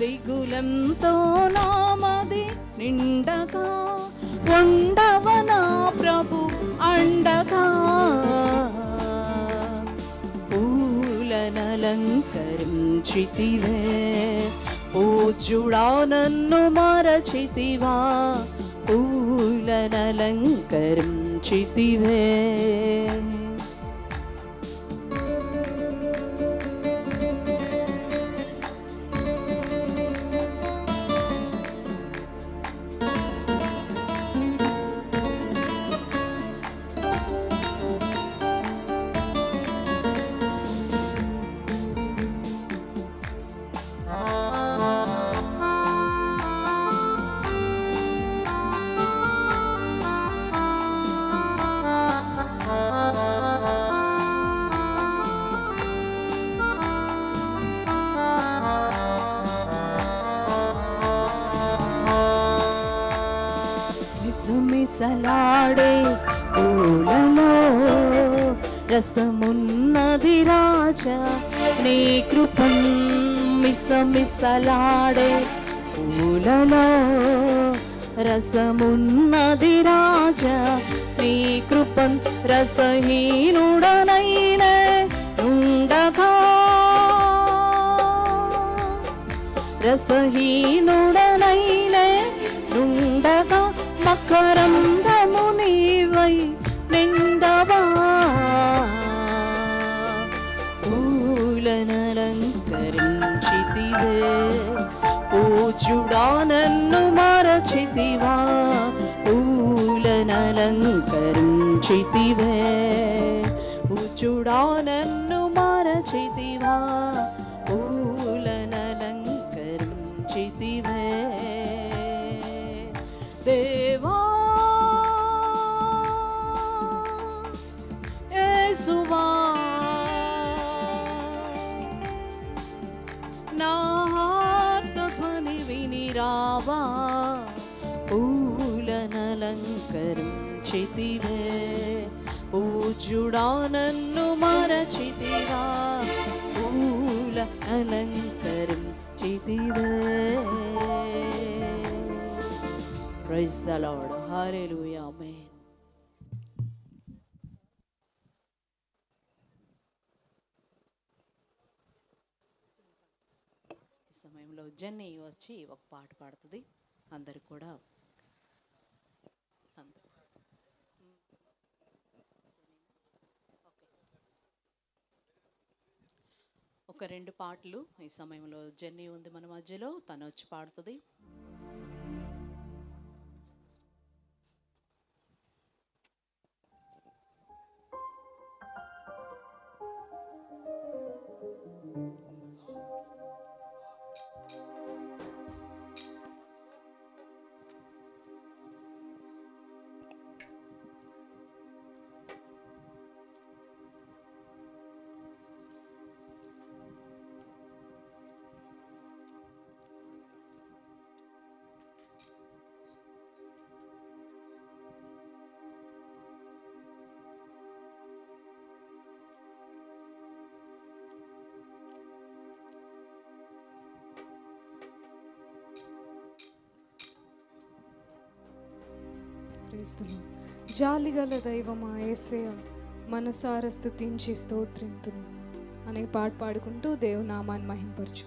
దిగులంతో నామది నిండగా ఉండవనా ప్రభు అండగా. పూలనలంకరించితివే పూజ్యుడా నన్ను మరచితివా, పూలనలంకరించితివే. మిసమిసలాడే పూలలో రసమున్నది రాజా నీ కృపం. మిసమిసలాడే పూలలో రసమున్నది రాజా నీ కృపం. రసహీనుడనైనే ఉండగా, రసహీనుడనైనే ఉండగా మకరందము నీవై నిండవా. పూలనలంకరించితివే పూజ్యుడా నన్ను మరచితివా, పూలనలంకరించితివే పూజ్యుడా నన్ను మరచితివా, పూలనలంకరించితివే. దేవా యేసువా నా ఆర్తధ్వని విని రావా, పూలనలంకరించితివే పూజ్యుడా నన్ను మరచితివా, పూలనలంకరించితివే. Praise the Lord. Hallelujah. Amen. ఈ సమయంలో జెన్నీ వచ్చి ఒక పాట పాడుతుంది. అందరు కూడా ఒక 2 పాటలు ఈ సమయంలో జెన్నీ ఉంది మన మధ్యలో, తను వచ్చి పాడుతుంది. జాలిగల దైవమా యేసయ్య మనసార స్తుతించి స్తోత్రింతును అనే పాట పాడుకుంటూ దేవుని నామాన్ని మహింపరచు.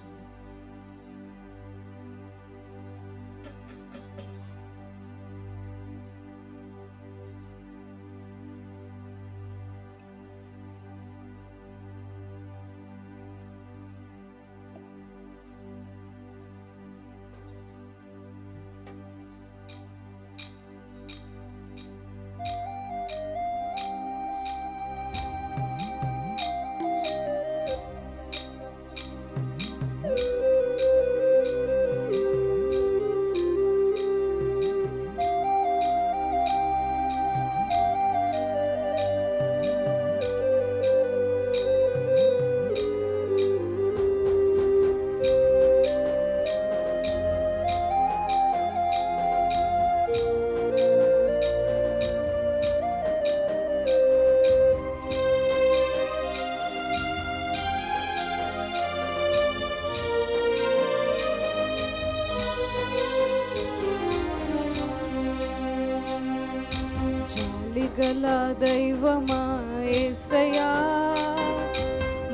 జాలిగల దైవమా యేసయ్యా,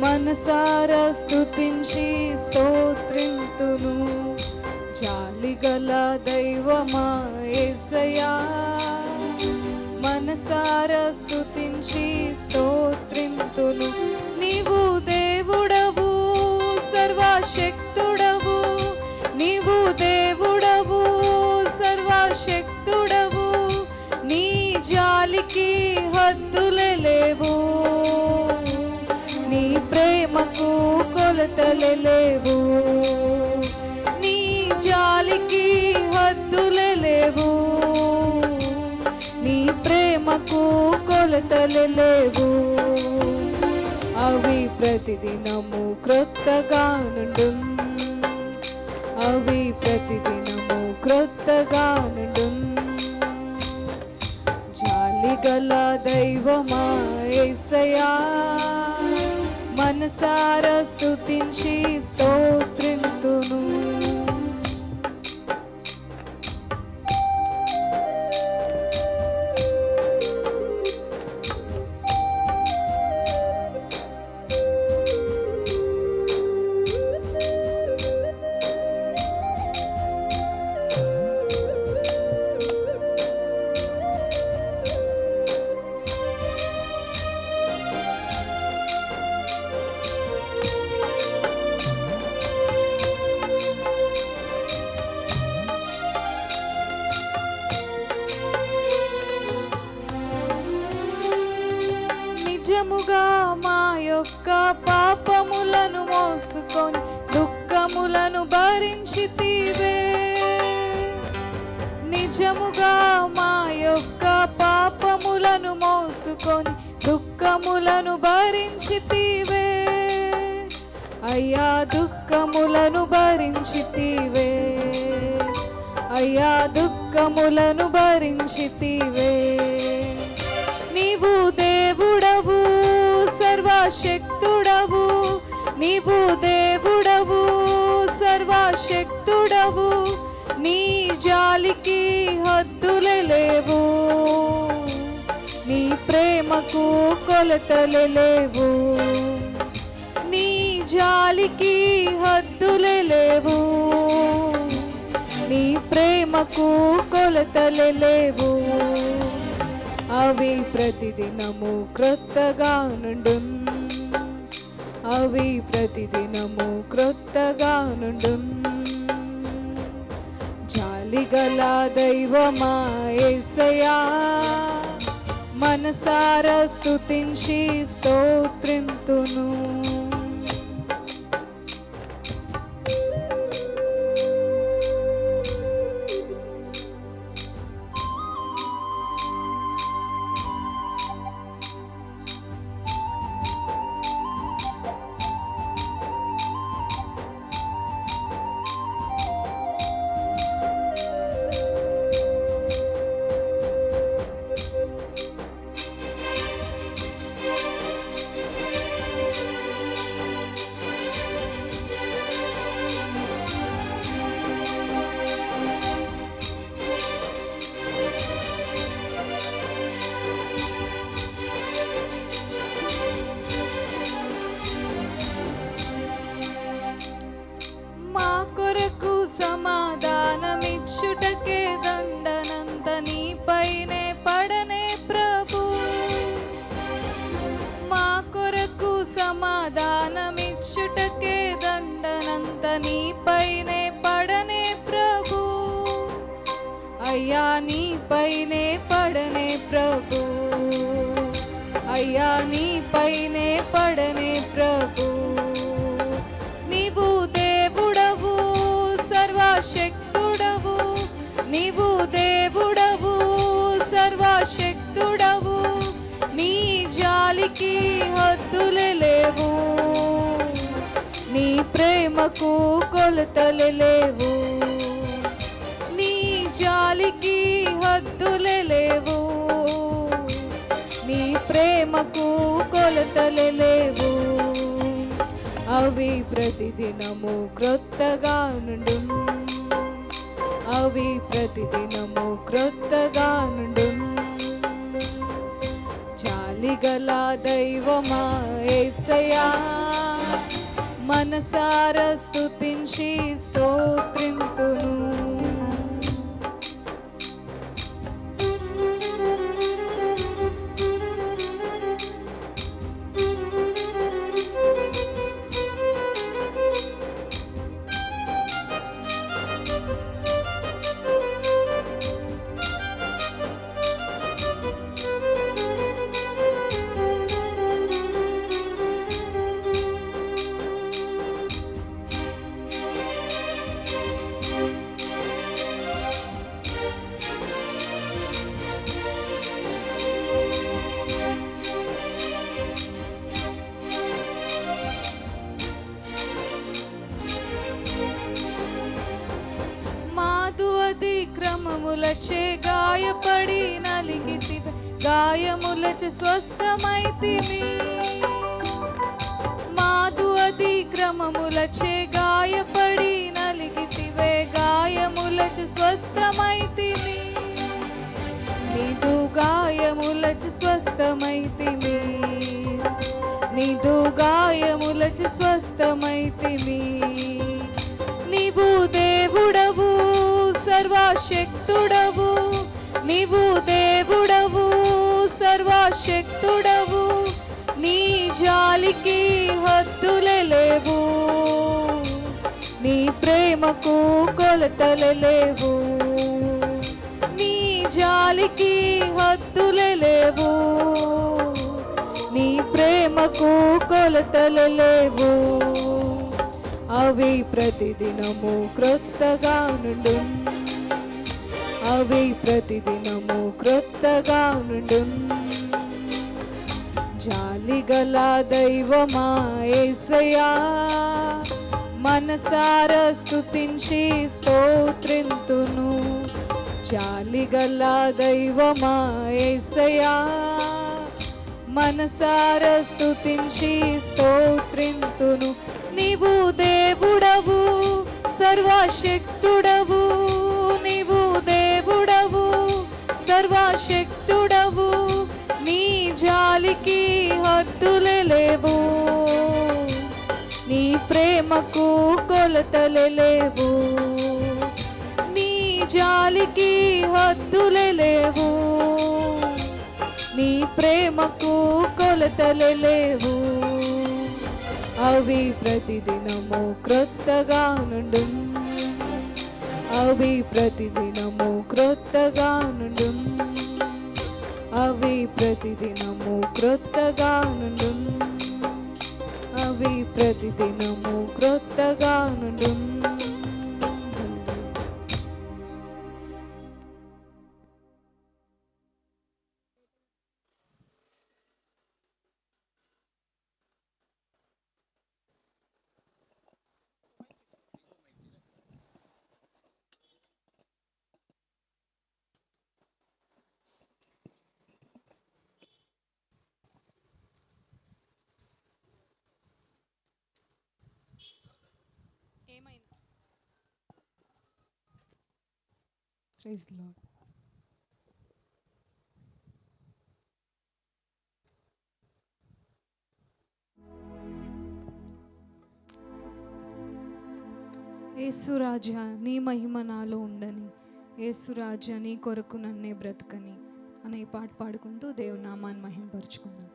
మనసారా స్తుతించి స్తోత్రింతును. జాలిగల దైవమా యేసయ్యా, మనసారా స్తుతించి స్తోత్రింతును. నీవు దేవుడవు, సర్వశక్తుడవు, నీవు దేవుడవు, సర్వశక్తుడవు, నీ జాలికి హద్దులే లేవు, నీ ప్రేమకు కొలతలే లేవు, నీ జాలికి హద్దులే లేవు, నీ ప్రేమకు కొలతలే లేవు. అవి ప్రతిదినము క్రొత్తగా నుండు, అవి ప్రతిదినము క్రొత్తగా నుండు. జాలిగల దైవమా యేసయ్యా, మనసారా స్తుతించి స్తోత్రింతును. నిజముగా మా యొక్క పాపములను మోసుకొని దుఃఖములను భరించితివే, నిజముగా మా యొక్క పాపములను మోసుకొని దుఃఖములను భరించితివే, అయ్యా దుఃఖములను భరించితివే, అయ్యా దుఃఖములను భరించితివే. నీవు దేవుడవు, సర్వశక్తుడవు, నీవు దేవుడవు, సర్వశక్తుడవు, నీ జాలికి హద్దులే లేవు, నీ ప్రేమకు కొలతలే లేవు, నీ జాలికి హద్దులే లేవు, నీ ప్రేమకు కొలతలే లేవు. అవి ప్రతిదినము క్రొత్తగా నుండు, అవి ప్రతిదినము క్రొత్తగా నుండు. జాలిగల దైవమా యేసయ్యా, మనసారా స్తుతించి స్తోత్రింతును. సమాధానమిచ్చుటకే దండనంత నీపైనే పడనే ప్రభు, మా కొరకు సమాధానమిచ్చుటకే దండనంత నీపైనే పడనే ప్రభు, అయ్యా నీపైనే పడనే ప్రభు, అయ్యా నీపైనే పడనే ప్రభు. నీవు దేవుడవు, సర్వశక్తుడవు, నీవు దేవుడవు, సర్వశక్తుడవు, నీ జాలికి హద్దులే లేవు, నీ ప్రేమకు కొలతలే లేవు, నీ జాలికి హద్దులే లేవు, నీ ప్రేమకు కొలతలే లేవు. అవి ప్రతిదినము క్రొత్తగా నుండు, అవి ప్రతిదినము క్రొత్తగా నుండు. జాలిగల దైవమా యేసయ్యా, మనసారా స్తుతించి స్తోత్రింతును. అతిక్రమములచే గాయపడి నలిగితివి, గాయములచే స్వస్థమైతివి. మాదు అతిక్రమములచే గాయపడి నలిగితివే, గాయములచే స్వస్థమైతివి. నీదు గాయములచే స్వస్థమైతివి, నీదు గాయములచే స్వస్థమైతివి. నీవు దేవుడవు సర్వశక్తుడవు, నీవు దేవుడవు సర్వశక్తుడవు. నీ జాలికి హద్దులే లేవు, నీ ప్రేమకు కొలతలే లేవు. నీ జాలికి హద్దులే లేవు, నీ ప్రేమకు కొలతలే లేవు. అవి ప్రతిదినము క్రొత్తగా నుండు, అవి ప్రతిదినము క్రొత్తగా నుండు. జాలిగల దైవమా యేసయ్యా, మనసారా స్తుతించి స్తోత్రింతును. జాలిగల దైవమా యేసయ్యా, మనసారా స్తుతించి స్తోత్రింతును. నీవు దేవుడవు సర్వశక్తుడవు, నీవు దేవుడవు సర్వశక్తుడవు. నీ జాలికి హద్దులే లేవు, నీ ప్రేమకు కొలతలే లేవు. నీ జాలికి హద్దులే లేవు, నీ ప్రేమకు కొలతలే లేవు. అవి ప్రతిదినము క్రొత్తగా నుండు, అవి ప్రతిదినము క్రొత్తగా నుండు, అవి ప్రతిదినము క్రొత్తగా నుండు, అవి ప్రతిదినము క్రొత్తగా నుండు. Praise the Lord. యేసురాజా నీ మహిమ నాలో ఉండని, యేసురాజా నీ కొరకు నన్నే బ్రతకని అనే పాట పాడుకుంటూ దేవుని నామాన్ని మహిమపరుచుకుందాం.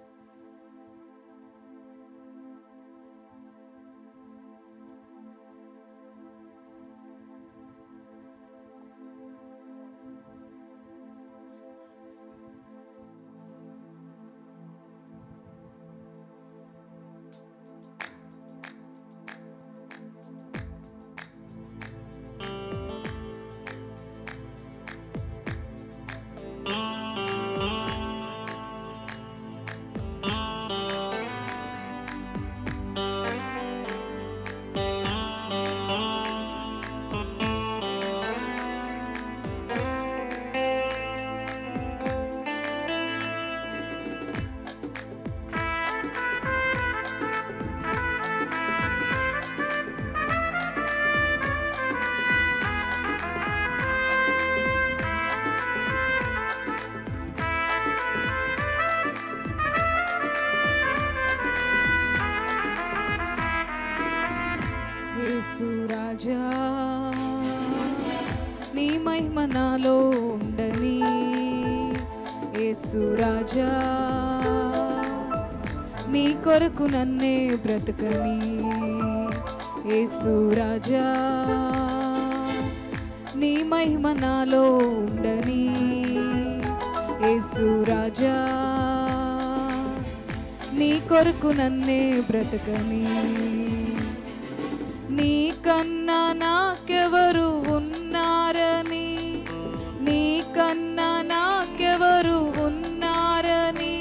రాజా నీ మహిమ నాలో ఉండని యేసు రాజా నీ కొరకు నన్నే బ్రతకని యేసు రాజా నీ మహిమ నాలో ఉండని యేసు రాజా నీ కొరకు నన్నే బ్రతకని నీ కన్నా నాకెవరు ఉన్నారని నీ కన్నా నాకెవరు ఉన్నారని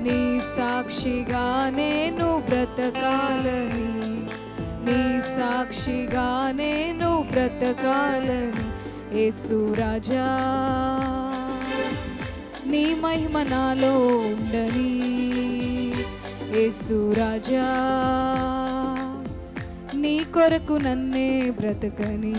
నీ సాక్షిగా నేను బ్రతకాలని నీ సాక్షిగా నేను బ్రతకాలని యేసు రాజా నీ మహిమ నాలో ఉండని యేసు రాజా నీ కొరకు నన్నే బ్రతకని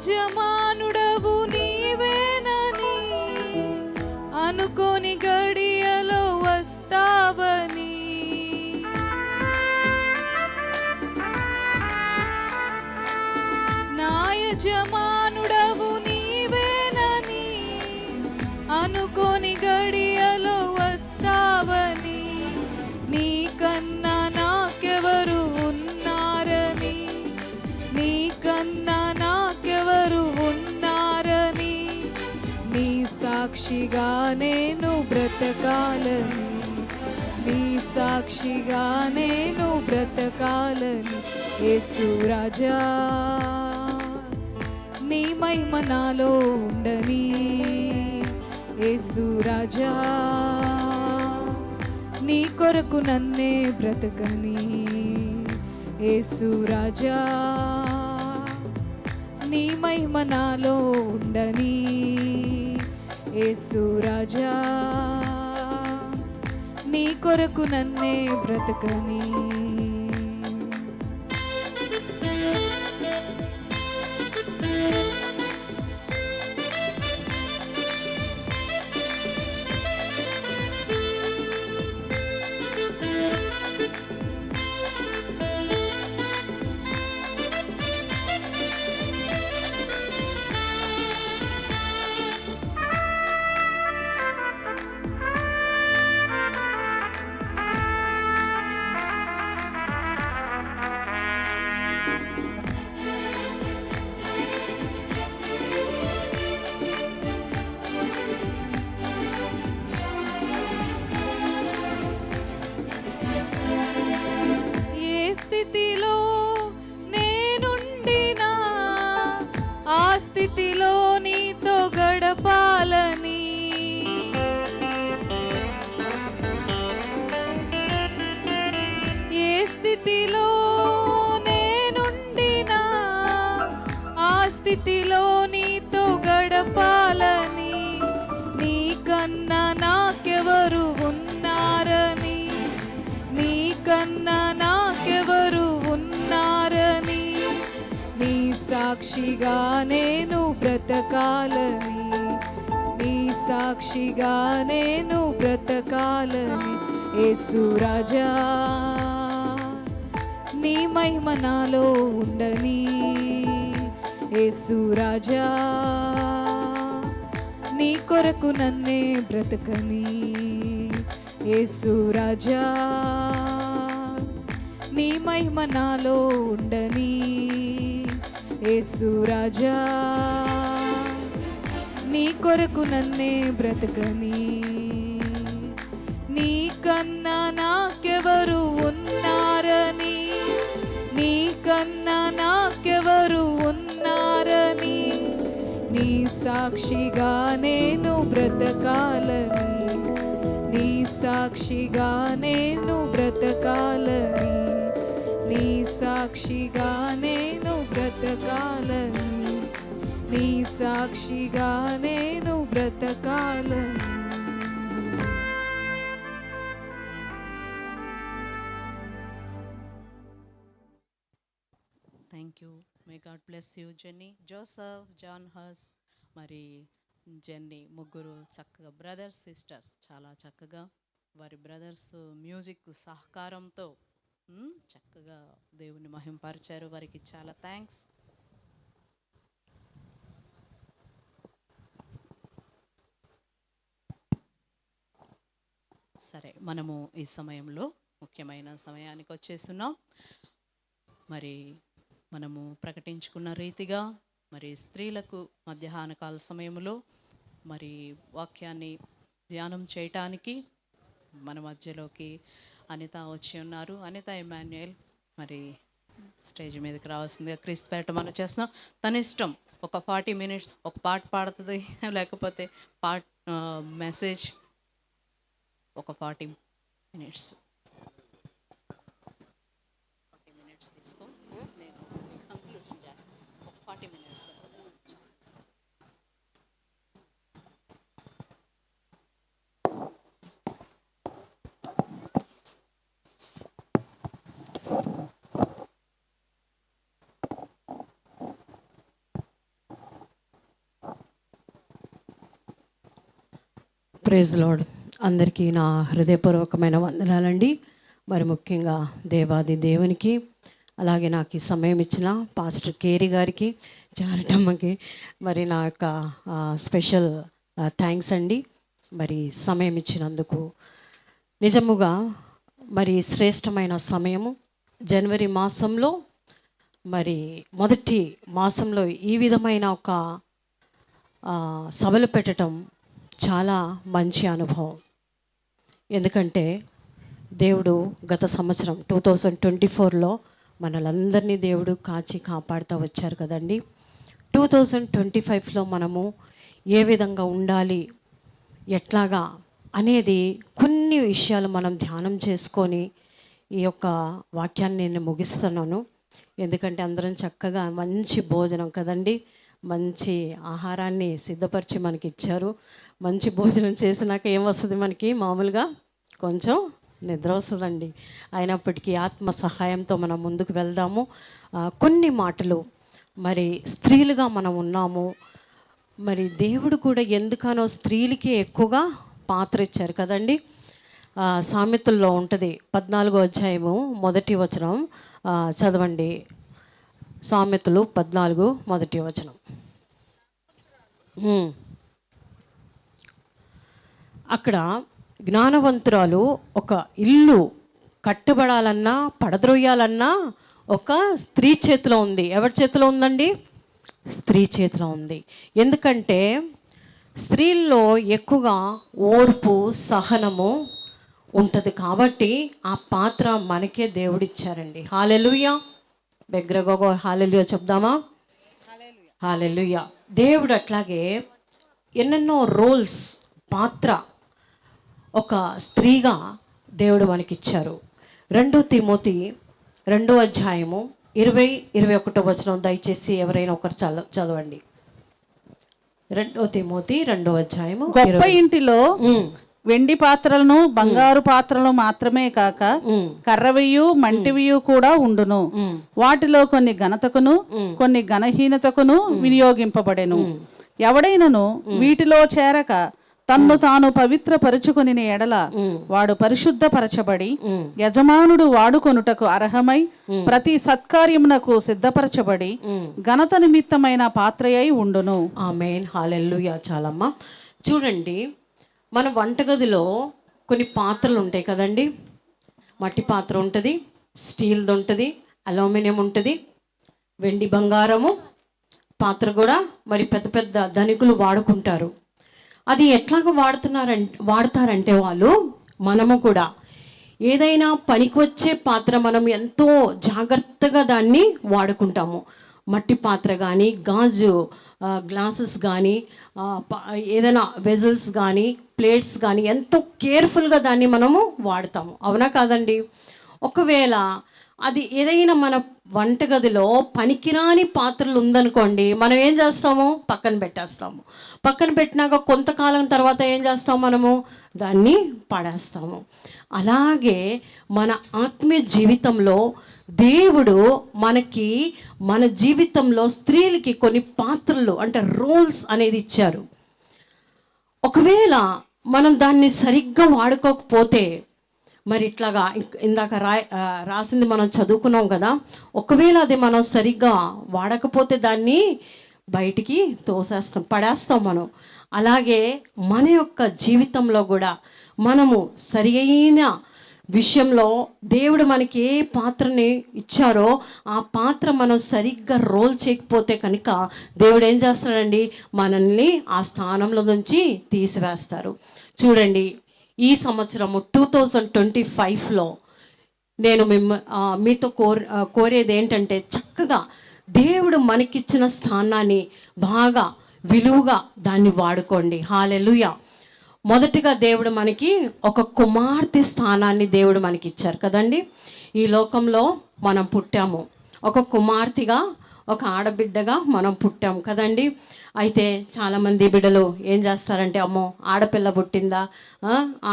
యజమానుడవు నీవేనని అనుకోని గడియలో వస్తావని నా యజమానుడవు నీవేనని అనుకోని గడియలో వస్తావని నీకన్నా నాకెవరు ఉన్నారని నీకన్నా నాకెవరు ఉన్నారని నీ సాక్షిగా నేను బ్రతకాలని నీ సాక్షిగా నేను బ్రతకాలని యేసు రాజా నీ మహిమ నాలో ఉండని యేసు రాజా నీ కొరకు నన్నే బ్రతకని యేసు రాజా నీ మహిమ నాలో ఉండని యేసు రాజా నీ కొరకు నన్నే బ్రతకని స్థితిలో నేనుండినా ఆ స్థితిలో నీతో గడపాలని ఏ స్థితిలో నేనుండినా ఆ స్థితిలో నీతో గడపాలని నీకన్నా నాకెవరు ఉన్నారని నీకన్నా నాకెవరు ఉన్నారని నీ సాక్షిగా నేను బ్రతకాలని నీ సాక్షిగా నేను బ్రతకాలని యేసు రాజా నీ మహిమ నాలో ఉండని యేసు రాజా నీ కొరకు నన్నే బ్రతకని యేసు రాజా నీ మహిమ నాలో ఉండని యేసు రాజా నీ కొరకు నన్నే బ్రతకని నీకన్నా నాకెవరు ఉన్నారని నీకన్నా నాకెవరు ఉన్నారని నీ సాక్షిగా నేను బ్రతకాలని, నీ సాక్షిగా నేను బ్రతకాలని, నీ సాక్షిగా నేను బ్రతకాలని, నీ సాక్షిగా నేను బ్రతకాలని. Thank you. May God bless you Jenny, Joseph, John హస్, మరి జెన్నీ ముగ్గురు చక్కగా బ్రదర్స్ సిస్టర్స్ చాలా చక్కగా వారి బ్రదర్స్ మ్యూజిక్ సహకారంతో చక్కగా దేవుని మహింపరిచారు. వారికి చాలా థ్యాంక్స్. సరే, మనము ఈ సమయంలో ముఖ్యమైన సమయానికి వచ్చేస్తున్నాం. మరి మనము ప్రకటించుకున్న రీతిగా మరి స్త్రీలకు మధ్యాహ్న కాల సమయంలో మరి వాక్యాన్ని ధ్యానం చేయటానికి మన మధ్యలోకి అనిత వచ్చి ఉన్నారు. అనిత ఎమాన్యుయల్ మరి స్టేజ్ మీదకి రావాల్సిందిగా క్రీస్తుపేట మనం చేస్తున్నాం. తన ఇష్టం, ఒక 40 minutes ఒక పాట పాడుతుంది, లేకపోతే మెసేజ్ ఒక 40 minutes. 40 minutes తీసుకో, నేను కంక్లూజన్ చేస్తాను. ఒక 40 minutes. Praise lord. అందరికీ నా హృదయపూర్వకమైన వందనాలండి. మరి ముఖ్యంగా దేవాది దేవునికి, అలాగే నాకు ఈ సమయం ఇచ్చిన పాస్టర్ కేరీ గారికి, చారటమ్మకి మరి నా యొక్క స్పెషల్ థ్యాంక్స్ అండి. మరి సమయం ఇచ్చినందుకు నిజముగా మరి శ్రేష్టమైన సమయము. జనవరి మాసంలో మరి మొదటి మాసంలో ఈ విధమైన ఒక సభలు పెట్టడం చాలా మంచి అనుభవం. ఎందుకంటే దేవుడు గత సంవత్సరం 2024లో మనలందరినీ దేవుడు కాచి కాపాడుతూ వచ్చారు కదండి. 2025లో మనము ఏ విధంగా ఉండాలి, ఎట్లాగా అనేది కొన్ని విషయాలు మనం ధ్యానం చేసుకొని ఈ యొక్క వాక్యాన్ని నేను ముగిస్తున్నాను. ఎందుకంటే అందరం చక్కగా మంచి భోజనం కదండి, మంచి ఆహారాన్ని సిద్ధపరిచి మనకి ఇచ్చారు. మంచి భోజనం చేసినాక ఏమొస్తుంది మనకి? మామూలుగా కొంచెం నిద్ర వస్తుందండి. అయినప్పటికీ ఆత్మ సహాయంతో మనం ముందుకు వెళ్దాము. కొన్ని మాటలు, మరి స్త్రీలుగా మనం ఉన్నాము. మరి దేవుడు కూడా ఎందుకనో స్త్రీలకి ఎక్కువగా పాత్ర ఇచ్చారు కదండి. సామెతల్లో ఉంటుంది 14వ అధ్యాయము 1వ వచనం చదవండి. సామెతలు 14 1వ వచనం. అక్కడ జ్ఞానవంతురాలు ఒక ఇల్లు కట్టబడాలన్నా పడద్రోయాలన్నా ఒక స్త్రీ చేతిలో ఉంది. ఎవరి చేతిలో ఉందండి? స్త్రీ చేతిలో ఉంది. ఎందుకంటే స్త్రీల్లో ఎక్కువగా ఓర్పు సహనము ఉంటుంది కాబట్టి ఆ పాత్ర మనకే దేవుడిచ్చారండి. హల్లెలూయా. బెగ్రగోగో హల్లెలూయా చెప్దామా? హల్లెలూయా. దేవుడు అట్లాగే ఎన్నెన్నో రోల్స్, పాత్ర ఒక స్త్రీగా దేవుడు మనకిచ్చారు. 2 తిమోతి 2వ అధ్యాయము 20-21 వచనం దయచేసి ఎవరైనా ఒకరు చదవండి. 2 తిమోతి 2వ అధ్యాయము. గొప్ప ఇంటిలో వెండి పాత్రలను బంగారు పాత్రలు మాత్రమే కాక కర్రవియు మంటివియు కూడా ఉండును. వాటిలో కొన్ని ఘనతకును కొన్ని ఘనహీనతకును వినియోగింపబడెను. ఎవడైనను వీటిలో చేరక తన్ను తాను పవిత్రపరుచుకొని ఎడల వాడు పరిశుద్ధపరచబడి యజమానుడు వాడుకొనుటకు అర్హమై ప్రతి సత్కార్యమునకు సిద్ధపరచబడి ఘనత నిమిత్తమైన పాత్రయై ఉండును. ఆమేన్. హల్లెలూయా. చాలమ్మా. చూడండి, మన వంటగదిలో కొన్ని పాత్రలు ఉంటాయి కదండి. మట్టి పాత్ర ఉంటుంది, స్టీల్ది ఉంటుంది, అల్యూమినియం ఉంటుంది, వెండి బంగారము పాత్ర కూడా మరి పెద్ద పెద్ద ధనికులు వాడుకుంటారు. అది ఎట్లాగ వాడతారంటే వాళ్ళు, మనము కూడా ఏదైనా పనికి వచ్చే పాత్ర మనం ఎంతో జాగ్రత్తగా దాన్ని వాడుకుంటాము. మట్టి పాత్ర కానీ, గాజు గ్లాసెస్ కానీ, ఏదైనా వెజల్స్ కానీ, ప్లేట్స్ కానీ ఎంతో కేర్ఫుల్గా దాన్ని మనము వాడతాము. అవునా కాదండి? ఒకవేళ అది ఏదైనా మన వంటగదిలో పనికిరాని పాత్రలు ఉందనుకోండి, మనం ఏం చేస్తాము? పక్కన పెట్టేస్తాము. పక్కన పెట్టినాక కొంతకాలం తర్వాత ఏం చేస్తాం? మనము దాన్ని పడేస్తాము. అలాగే మన ఆత్మీయ జీవితంలో దేవుడు మనకి మన జీవితంలో స్త్రీలకి కొన్ని పాత్రలు అంటే రోల్స్ అనేది ఇచ్చారు. ఒకవేళ మనం దాన్ని సరిగ్గా వాడుకోకపోతే, మరి ఇట్లాగా ఇందాక రాసింది మనం చదువుకున్నాం కదా, ఒకవేళ అది మనం సరిగ్గా వాడకపోతే దాన్ని బయటికి తోసేస్తాం, పడేస్తాం మనం. అలాగే మన యొక్క జీవితంలో కూడా మనము సరి అయిన విషయంలో దేవుడు మనకి ఏ పాత్రని ఇచ్చారో ఆ పాత్ర మనం సరిగ్గా రోల్ చేయకపోతే కనుక దేవుడు ఏం చేస్తాడండి? మనల్ని ఆ స్థానంలో నుంచి తీసివేస్తారు. చూడండి, ఈ సంవత్సరము 2025లో నేను మీతో కోరేది ఏంటంటే, చక్కగా దేవుడు మనకిచ్చిన స్థానాన్ని బాగా విలువగా దాన్ని వాడుకోండి. హల్లెలూయా. మొదటిగా దేవుడు మనకి ఒక కుమార్తె స్థానాన్ని దేవుడు మనకి ఇచ్చారు కదండి. ఈ లోకంలో మనం పుట్టాము, ఒక కుమార్తెగా, ఒక ఆడబిడ్డగా మనం పుట్టాము కదండి. అయితే చాలామంది బిడ్డలు ఏం చేస్తారంటే, అమ్మో ఆడపిల్ల పుట్టిందా,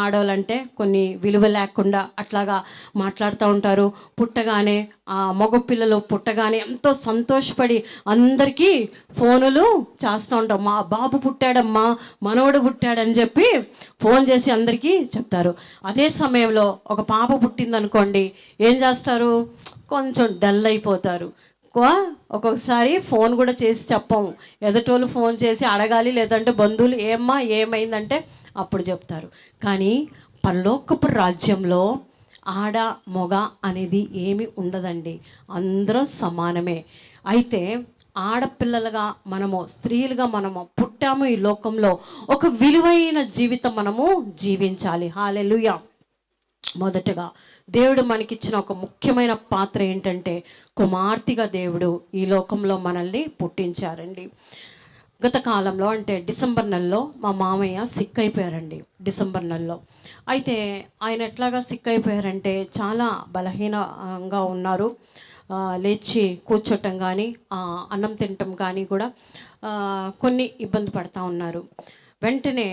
ఆడవాళ్ళంటే కొన్ని విలువ లేకుండా అట్లాగా మాట్లాడుతూ ఉంటారు. పుట్టగానే మగ పిల్లలు పుట్టగానే ఎంతో సంతోషపడి అందరికీ ఫోనులు చేస్తూ ఉంటాం. మా బాబు పుట్టాడమ్మా, మనవడు పుట్టాడని చెప్పి ఫోన్ చేసి అందరికీ చెప్తారు. అదే సమయంలో ఒక పాప పుట్టిందనుకోండి, ఏం చేస్తారు? కొంచెం డల్ అయిపోతారు. ఒక్కొక్కసారి ఫోన్ కూడా చేసి చెప్పము, ఎదుటోళ్ళు ఫోన్ చేసి అడగాలి, లేదంటే బంధువులు ఏమ్మా ఏమైందంటే అప్పుడు చెప్తారు. కానీ పరలోకపు రాజ్యంలో ఆడ మొగ అనేది ఏమి ఉండదండి, అందరం సమానమే. అయితే ఆడపిల్లలుగా మనము, స్త్రీలుగా మనము పుట్టాము ఈ లోకంలో, ఒక విలువైన జీవితం మనము జీవించాలి. హల్లెలూయా. మొదటగా దేవుడు మనకిచ్చిన ఒక ముఖ్యమైన పాత్ర ఏంటంటే, కుమార్తెగా దేవుడు ఈ లోకంలో మనల్ని పుట్టించారండి. గత కాలంలో అంటే డిసెంబర్ నెలలో మా మామయ్య సిక్ అయిపోయారండి. డిసెంబర్ నెలలో అయితే ఆయన ఎట్లాగా సిక్ అయిపోయారంటే, చాలా బలహీనంగా ఉన్నారు. లేచి కూర్చోటం కానీ, అన్నం తినటం కానీ కూడా కొన్ని ఇబ్బంది పడుతూ ఉన్నారు. వెంటనే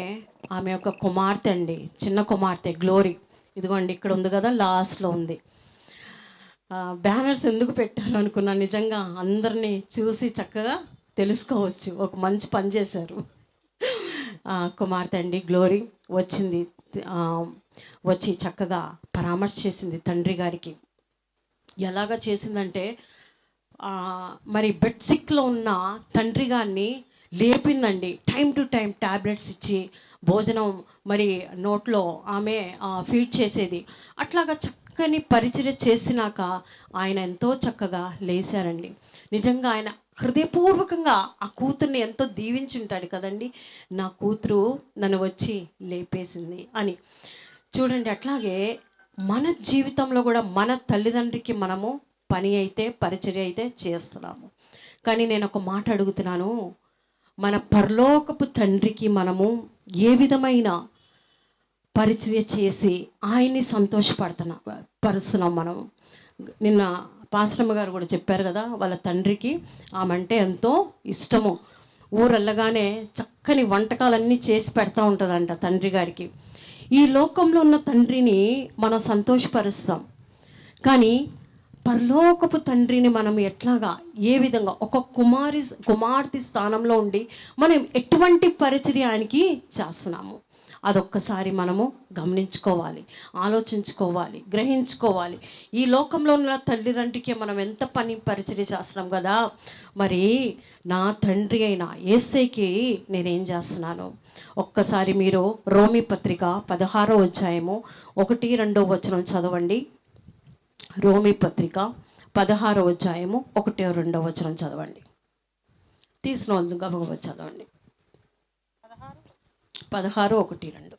ఆమె యొక్క కుమార్తె అండి, చిన్న కుమార్తె గ్లోరీ, ఇదిగోండి ఇక్కడ ఉంది కదా, లాస్ట్లో ఉంది. బ్యానర్స్ ఎందుకు పెట్టారు అనుకున్నా, నిజంగా అందరినీ చూసి చక్కగా తెలుసుకోవచ్చు, ఒక మంచి పని చేశారు. కుమార్తె అండి గ్లోరీ వచ్చింది, వచ్చి చక్కగా పరామర్శ చేసింది తండ్రి గారికి. ఎలాగ చేసిందంటే, మరి బెడ్ సిక్లో ఉన్న తండ్రి గారిని లేపిందండి. టైం టు టైం ట్యాబ్లెట్స్ ఇచ్చి, భోజనం మరి నోట్లో ఆమె ఫీడ్ చేసేది. అట్లాగా చక్కని పరిచర్య చేసినాక ఆయన ఎంతో చక్కగా లేచారండి. నిజంగా ఆయన హృదయపూర్వకంగా ఆ కూతుర్ని ఎంతో దీవించుంటాడు కదండి, నా కూతురు నన్ను వచ్చి లేపేసింది అని. చూడండి, అట్లాగే మన జీవితంలో కూడా మన తల్లిదండ్రికి మనము పని అయితే, పరిచర్య అయితే చేస్తున్నాము. కానీ నేను ఒక మాట అడుగుతున్నాను, మన పరలోకపు తండ్రికి మనము ఏ విధమైన పరిచర్య చేసి ఆయన్ని పరుస్తున్నాం మనము? నిన్న పాస్టమ్మ గారు కూడా చెప్పారు కదా, వాళ్ళ తండ్రికి ఆమె అంటే ఎంతో ఇష్టము. ఊరెళ్ళగానే చక్కని వంటకాలన్నీ చేసి పెడతా ఉంటుందంట తండ్రి గారికి. ఈ లోకంలో ఉన్న తండ్రిని మనం సంతోషపరుస్తాం, కానీ పరలోకపు తండ్రిని మనం ఎట్లాగా, ఏ విధంగా ఒక కుమార్తె స్థానంలో ఉండి మనం ఎటువంటి పరిచర్య ఆయనకి చేస్తున్నాము, అదొక్కసారి మనము గమనించుకోవాలి, ఆలోచించుకోవాలి, గ్రహించుకోవాలి. ఈ లోకంలో ఉన్న తల్లిదండ్రికి మనం ఎంత పరిచర్య చేస్తున్నాం కదా, మరి నా తండ్రి అయిన యేసయ్యకి నేనేం చేస్తున్నాను? ఒక్కసారి మీరు రోమీ పత్రిక 16వ అధ్యాయము 1-2 చదవండి. రోమీ పత్రిక 16వ అధ్యాయము 1-2 చదవండి. తీసిన గబగబా చదవండి. 16:1-2.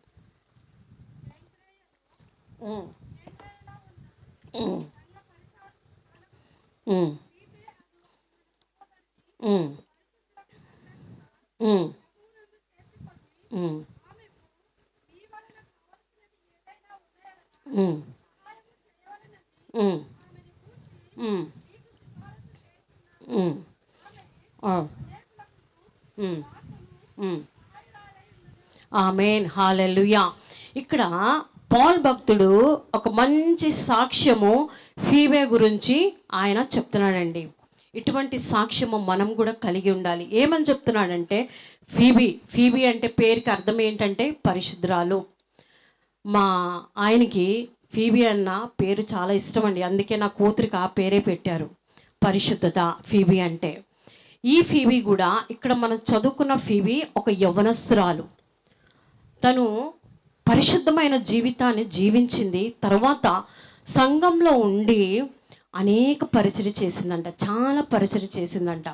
ఉమ్, ఉమ్, ఉమ్, ఉమ్, ఆ, ఉమ్, ఉమ్. ఆమేన్, హల్లెలూయా. ఇక్కడ పౌల్ భక్తుడు ఒక మంచి సాక్ష్యము ఫీబే గురించి ఆయన చెప్తున్నాడండి. ఇటువంటి సాక్ష్యము మనం కూడా కలిగి ఉండాలి. ఏమని చెప్తున్నాడంటే, ఫీబీ అంటే పేరుకి అర్థం ఏంటంటే పరిశుద్ధురాలు. మా ఆయనకి ఫీబీ అన్న పేరు చాలా ఇష్టం అండి. అందుకే నా కూతురికి ఆ పేరే పెట్టారు, పరిశుద్ధత ఫీబీ అంటే. ఈ ఫీబీ కూడా ఇక్కడ మనం చదువుకున్న ఫీబీ ఒక యవ్వనస్తురాలు. తను పరిశుద్ధమైన జీవితాన్ని జీవించింది. తర్వాత సంఘంలో ఉండి అనేక పరిచర్య చేసిందంట, చాలా పరిచర్య చేసిందంట.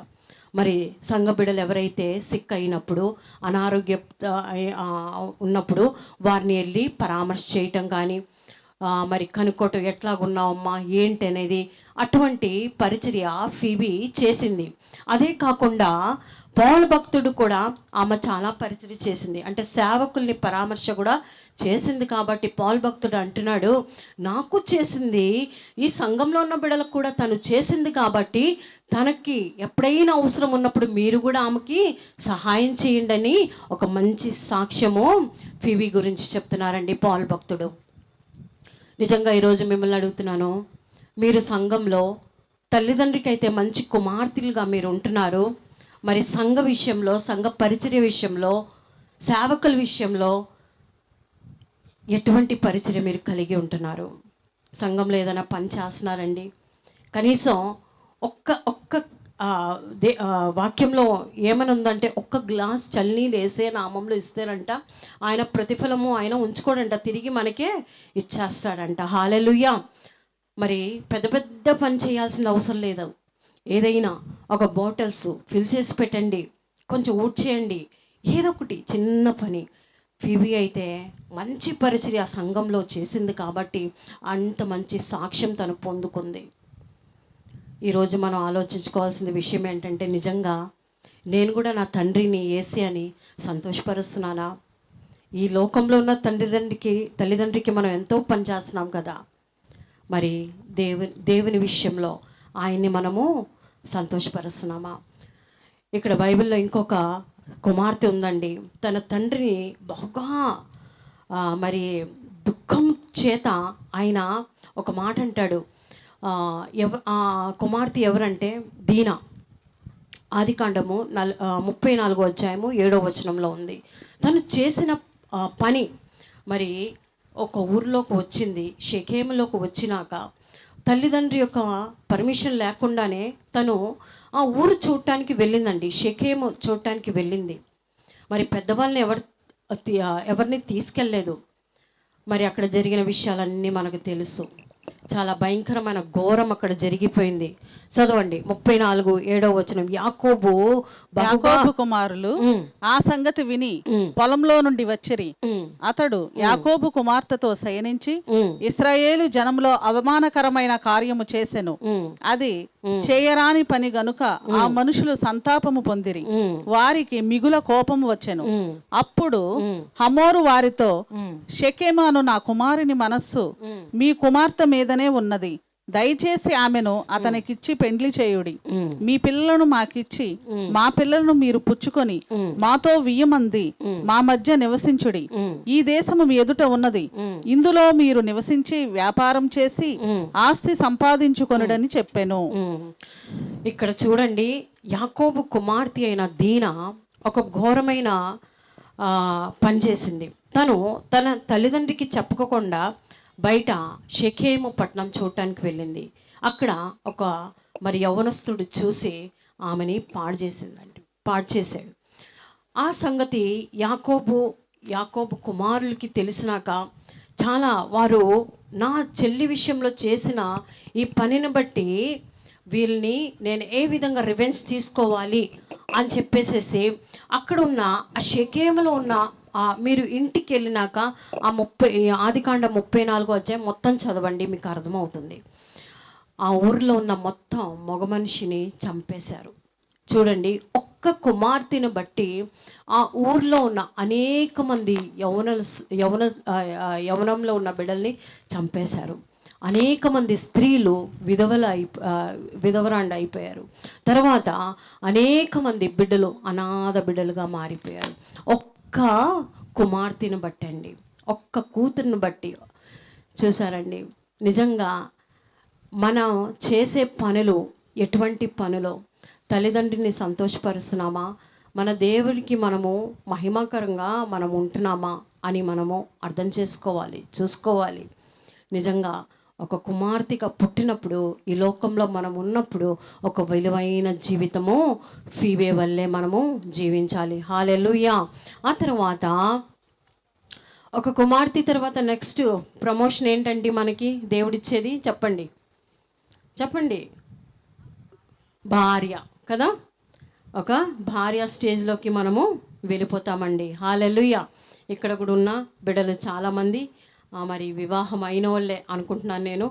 మరి సంఘ బిడ్డలు ఎవరైతే సిక్ అయినప్పుడు, అనారోగ్య ఉన్నప్పుడు వారిని వెళ్ళి పరామర్శ చేయటం కానీ, మరి కనుక్కోవటం, ఎట్లాగున్నావమ్మా ఏంటి అనేది, అటువంటి పరిచర్య ఫీబీ చేసింది. అదే కాకుండా పౌలు భక్తుడు కూడా ఆమె చాలా పరిచర్య చేసింది, అంటే సేవకుల్ని పరామర్శ కూడా చేసింది. కాబట్టి పౌలు భక్తుడు అంటున్నాడు, నాకు చేసింది, ఈ సంఘంలో ఉన్న బిడ్డలకు కూడా తను చేసింది. కాబట్టి తనకి ఎప్పుడైనా అవసరం ఉన్నప్పుడు మీరు కూడా ఆమెకి సహాయం చేయండి అని ఒక మంచి సాక్ష్యము ఫీబీ గురించి చెప్తున్నారండి పౌలు భక్తుడు. నిజంగా ఈరోజు మిమ్మల్ని అడుగుతున్నాను, మీరు సంఘంలో తల్లిదండ్రికి అయితే మంచి కుమార్తెలుగా మీరు ఉంటున్నారు. మరి సంఘ విషయంలో, సంఘ పరిచర్య విషయంలో, సేవకుల విషయంలో ఎటువంటి పరిచర్య మీరు కలిగి ఉంటున్నారు? సంఘంలో ఏదైనా పని చేస్తున్నారండి? కనీసం ఒక్క వాక్యంలో ఏమని ఉందంటే, ఒక్క గ్లాస్ చల్లనీళ్ళు వేసే నామంలో ఇస్తారంట, ఆయన ప్రతిఫలము ఆయన ఉంచుకోడంట, తిరిగి మనకే ఇచ్చేస్తాడంట. హల్లెలూయా. మరి పెద్ద పెద్ద పని చేయాల్సిన అవసరం లేదు. ఏదైనా ఒక బాటిల్స్ ఫిల్ చేసి పెట్టండి, కొంచెం ఊడ్చేయండి, ఏదో ఒకటి చిన్న పని. ఫీబీ అయితే మంచి పరిచర్య సంఘంలో చేసింది కాబట్టి అంత మంచి సాక్ష్యం తను పొందుకుంది. ఈరోజు మనం ఆలోచించుకోవాల్సిన విషయం ఏంటంటే, నిజంగా నేను కూడా నా తండ్రిని యేసయ్యని సంతోషపరుస్తున్నానా? ఈ లోకంలో ఉన్న తల్లిదండ్రికి మనం ఎంతో పని చేస్తున్నాం కదా. మరి దేవుని విషయంలో ఆయన్ని మనము సంతోషపరుస్తున్నామా? ఇక్కడ బైబిల్లో ఇంకొక కుమార్తె ఉందండి. తన తండ్రిని బహుగా మరి దుఃఖం చేత ఆయన ఒక మాట అంటాడు. ఆ కుమార్తె ఎవరంటే దీనా. ఆదికాండము 34వ అధ్యాయము 7వ వచనంలో ఉంది. తను చేసిన పని, మరి ఒక ఊరిలోకి వచ్చింది, షెకెములోకి వచ్చినాక తల్లిదండ్రి యొక్క పర్మిషన్ లేకుండానే తను ఆ ఊరు చూడటానికి వెళ్ళిందండి, షెకెము చూడటానికి వెళ్ళింది. మరి పెద్దవాళ్ళని ఎవరిని తీసుకెళ్ళలేదు. మరి అక్కడ జరిగిన విషయాలన్నీ మనకు తెలుసు. చాలా భయంకరమైన ఘోరం అక్కడ జరిగిపోయింది. చదవండి 34:7 వచనం. యాకోబు కుమారులు ఆ సంగతి విని పొలంలో నుండి వచ్చిరి. అతడు యాకోబు కుమార్తెతో శయనించి ఇశ్రాయేలు జనంలో అవమానకరమైన కార్యము చేసెను. అది చేయరాని పని గనుక ఆ మనుషులు సంతాపము పొందిరి, వారికి మిగుల కోపము వచ్చెను. అప్పుడు హమోరు వారితో, షెకెము అను నా కుమారుని మనస్సు మీ కుమార్తె మీదనే ఉన్నది, దయచేసి ఆమెను అతనికిచ్చి పెండ్లి చేయుడి. మీ పిల్లలను మాకిచ్చి మా పిల్లలను మీరు పుచ్చుకొని మాతో 1000 మంది మా మధ్య నివసించుడి. ఈ దేశము మీ ఎదుట ఉన్నది, ఇందులో మీరు నివసించి వ్యాపారం చేసి ఆస్తి సంపాదించుకొనుడని చెప్పెను. ఇక్కడ చూడండి, యాకోబు కుమార్తె అయిన దీనా ఒక ఘోరమైన పనిచేసింది. తను తన తల్లిదండ్రికి చెప్పుకోకుండా బయట షెకెము పట్టణం చూడటానికి వెళ్ళింది. అక్కడ ఒక మరి యవ్వనస్తుడు చూసి ఆమెని పాడు చేశాడు. ఆ సంగతి యాకోబు కుమారులకి తెలిసినాక చాలా వారు, నా చెల్లి విషయంలో చేసిన ఈ పనిని బట్టి వీళ్ళని నేను ఏ విధంగా రివెంజ్ తీసుకోవాలి అని చెప్పేసేసి అక్కడ ఉన్న ఆ షెకెములో ఉన్న మీరు ఇంటికి వెళ్ళినాక ఆదికాండం 34వ అధ్యాయం మొత్తం చదవండి, మీకు అర్థమవుతుంది. ఆ ఊరిలో ఉన్న మొత్తం మగ మనిషిని చంపేశారు. చూడండి, ఒక్క కుమార్తెను బట్టి ఆ ఊర్లో ఉన్న అనేక మంది యవనంలో ఉన్న బిడ్డల్ని చంపేశారు. అనేక మంది స్త్రీలు విధవరాండ అయిపోయారు. తర్వాత అనేక మంది బిడ్డలు అనాథ బిడ్డలుగా మారిపోయారు. ఒక్క కుమార్తెను బట్టి అండి, ఒక్క కూతురుని బట్టి. చూసారండి, నిజంగా మనం చేసే పనులు ఎటువంటి పనులు? తల్లిదండ్రిని సంతోషపరుస్తున్నామా? మన దేవుడికి మనము మహిమకరంగా మనం ఉంటున్నామా అని మనము అర్థం చేసుకోవాలి, చూసుకోవాలి. నిజంగా ఒక కుమార్తెగా పుట్టినప్పుడు, ఈ లోకంలో మనం ఉన్నప్పుడు ఒక విలువైన జీవితము ఫీబే వల్లే మనము జీవించాలి. హల్లెలూయా. ఆ తర్వాత ఒక కుమార్తె తర్వాత నెక్స్ట్ ప్రమోషన్ ఏంటంటే మనకి దేవుడిచ్చేది? చెప్పండి చెప్పండి. భార్య కదా. ఒక భార్య స్టేజ్లోకి మనము వెళ్ళిపోతామండి. హల్లెలూయా. ఇక్కడ కూడా ఉన్న బిడ్డలు చాలామంది మరి వివాహం అయిన వాళ్ళే అనుకుంటున్నాను నేను.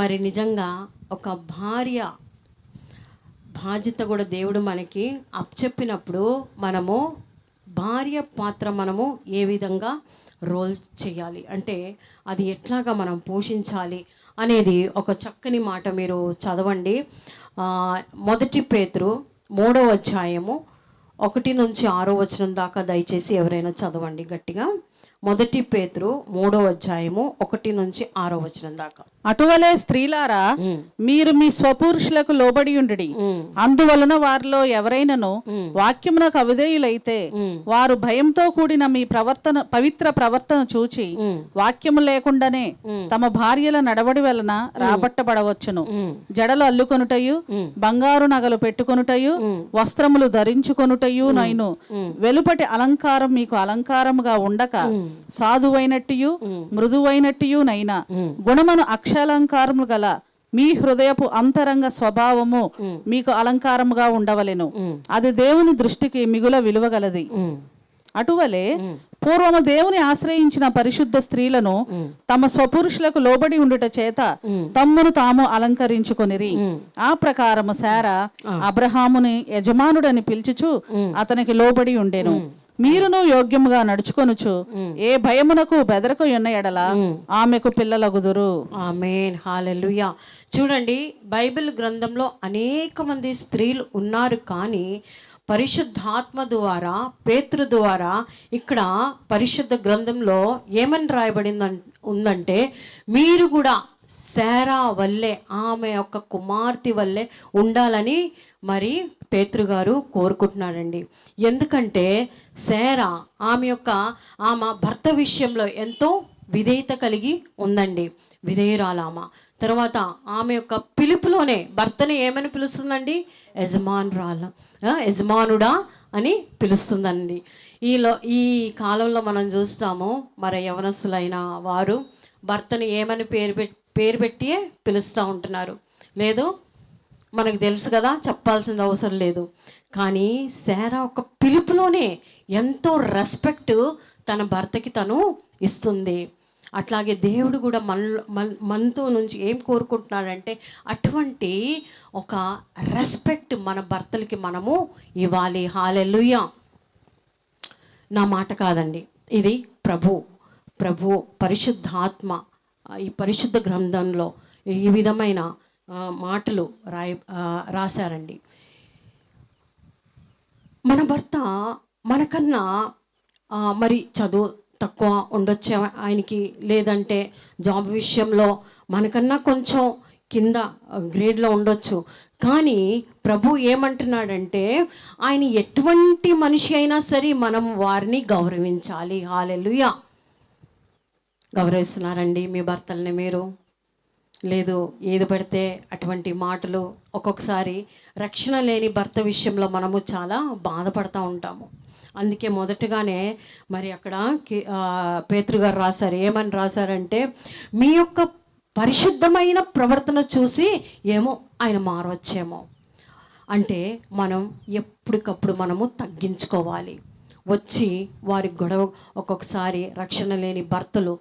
మరి నిజంగా ఒక భార్య బాధ్యత కూడా దేవుడు మనకి అప్పచెప్పినప్పుడు మనము భార్య పాత్ర మనము ఏ విధంగా రోల్ చేయాలి అంటే అది ఎట్లాగా మనం పోషించాలి అనేది ఒక చక్కని మాట మీరు చదవండి. 1 పేతురు 3వ అధ్యాయము 1 నుంచి 6వ వచనం దాకా దయచేసి ఎవరైనా చదవండి గట్టిగా. 1 పేతురు 3వ అధ్యాయము 1 నుంచి 6వ వచనం దాకా. అటువలే స్త్రీలారా, మీరు మీ స్వపురుషులకు లోబడి ఉండుడి. అందువలన వారిలో ఎవరైనను వాక్యమునకు అవిధేయులైతే వారు భయంతో కూడిన మీ పవిత్ర ప్రవర్తన చూచి వాక్యము లేకుండానే తమ భార్యల నడవడి వలన రాబట్టబడవచ్చును. జడలు అల్లుకొనుటయు, బంగారు నగలు పెట్టుకొనుటయు, వస్త్రములు ధరించుకొనుటయు నైను వెలుపటి అలంకారం మీకు అలంకారముగా ఉండక సాధువైనట్టు మృదువైనట్టు నైనా గుణమును అక్షాలంకారము గల మీ హృదయపు అంతరంగ స్వభావము మీకు అలంకారముగా ఉండవలెను. అది దేవుని దృష్టికి మిగుల విలువగలది. అటువలే పూర్వము దేవుని ఆశ్రయించిన పరిశుద్ధ స్త్రీలను తమ స్వపురుషులకు లోబడి ఉండుట చేత తమ్మును తాము అలంకరించుకొనిరి. ఆ ప్రకారము శారా అబ్రహాముని యజమానుడని పిలుచుచు అతనికి లోబడి ఉండెను. మీరును యోగ్యముగా నడుచుకొనుచు ఏ భయమునకు బెదరకు ఉన్న ఎడల ఆమెకు పిల్లలగుదురు. ఆమేన్. హల్లెలూయా. చూడండి, బైబిల్ గ్రంథంలో అనేక మంది స్త్రీలు ఉన్నారు, కానీ పరిశుద్ధాత్మ ద్వారా, పేతురు ద్వారా ఇక్కడ పరిశుద్ధ గ్రంథంలో ఏమని రాయబడింది ఉందంటే, మీరు కూడా శారా వల్లే, ఆమె యొక్క కుమార్తె వల్లే ఉండాలని మరి పేతురు గారు కోరుకుంటున్నాడండి. ఎందుకంటే శారా ఆమె భర్త విషయంలో ఎంతో విధేయత కలిగి ఉందండి, విధేయురాలామ. తర్వాత ఆమె యొక్క పిలుపులోనే భర్తని ఏమని పిలుస్తుందండి? యజమానుడా అని పిలుస్తుందండి. ఈ కాలంలో మనం చూస్తాము, మరి యవనస్తులైన వారు భర్తని ఏమని పేరు పెట్టియే పిలుస్తూ ఉంటున్నారు. లేదు, మనకు తెలుసు కదా, చెప్పాల్సిన అవసరం లేదు. కానీ శారా ఒక పిలుపులోనే ఎంతో రెస్పెక్ట్ తన భర్తకి తను ఇస్తుంది. అట్లాగే దేవుడు కూడా మనతో నుంచి ఏం కోరుకుంటున్నాడంటే అటువంటి ఒక రెస్పెక్ట్ మన భర్తలకి మనము ఇవ్వాలి. హల్లెలూయా. నా మాట కాదండి, ఇది ప్రభు పరిశుద్ధాత్మ ఈ పరిశుద్ధ గ్రంథంలో ఈ విధమైన మాటలు రాశారండి. మన భర్త మనకన్నా మరి చదువు తక్కువ ఉండొచ్చు ఆయనకి, లేదంటే జాబ్ విషయంలో మనకన్నా కొంచెం కింద గ్రేడ్లో ఉండొచ్చు. కానీ ప్రభు ఏమంటున్నాడంటే ఆయన ఎటువంటి మనిషి అయినా సరే మనం వారిని గౌరవించాలి. హల్లెలూయా. గౌరవిస్తున్నారండి మీ భర్తల్ని మీరు? లేదు, ఏది పడితే అటువంటి మాటలు. ఒక్కొక్కసారి రక్షణ లేని భర్త విషయంలో మనము చాలా బాధపడుతూ ఉంటాము. అందుకే మొదటగానే మరి అక్కడ పేతురు గారు రాశారు, ఏమని రాశారంటే మీ యొక్క పరిశుద్ధమైన ప్రవర్తన చూసి ఏమో ఆయన మారవచ్చేమో. అంటే మనం ఎప్పటికప్పుడు మనము తగ్గించుకోవాలి. వచ్చి వారి గొడవ, ఒక్కొక్కసారి రక్షణ లేని భర్తలు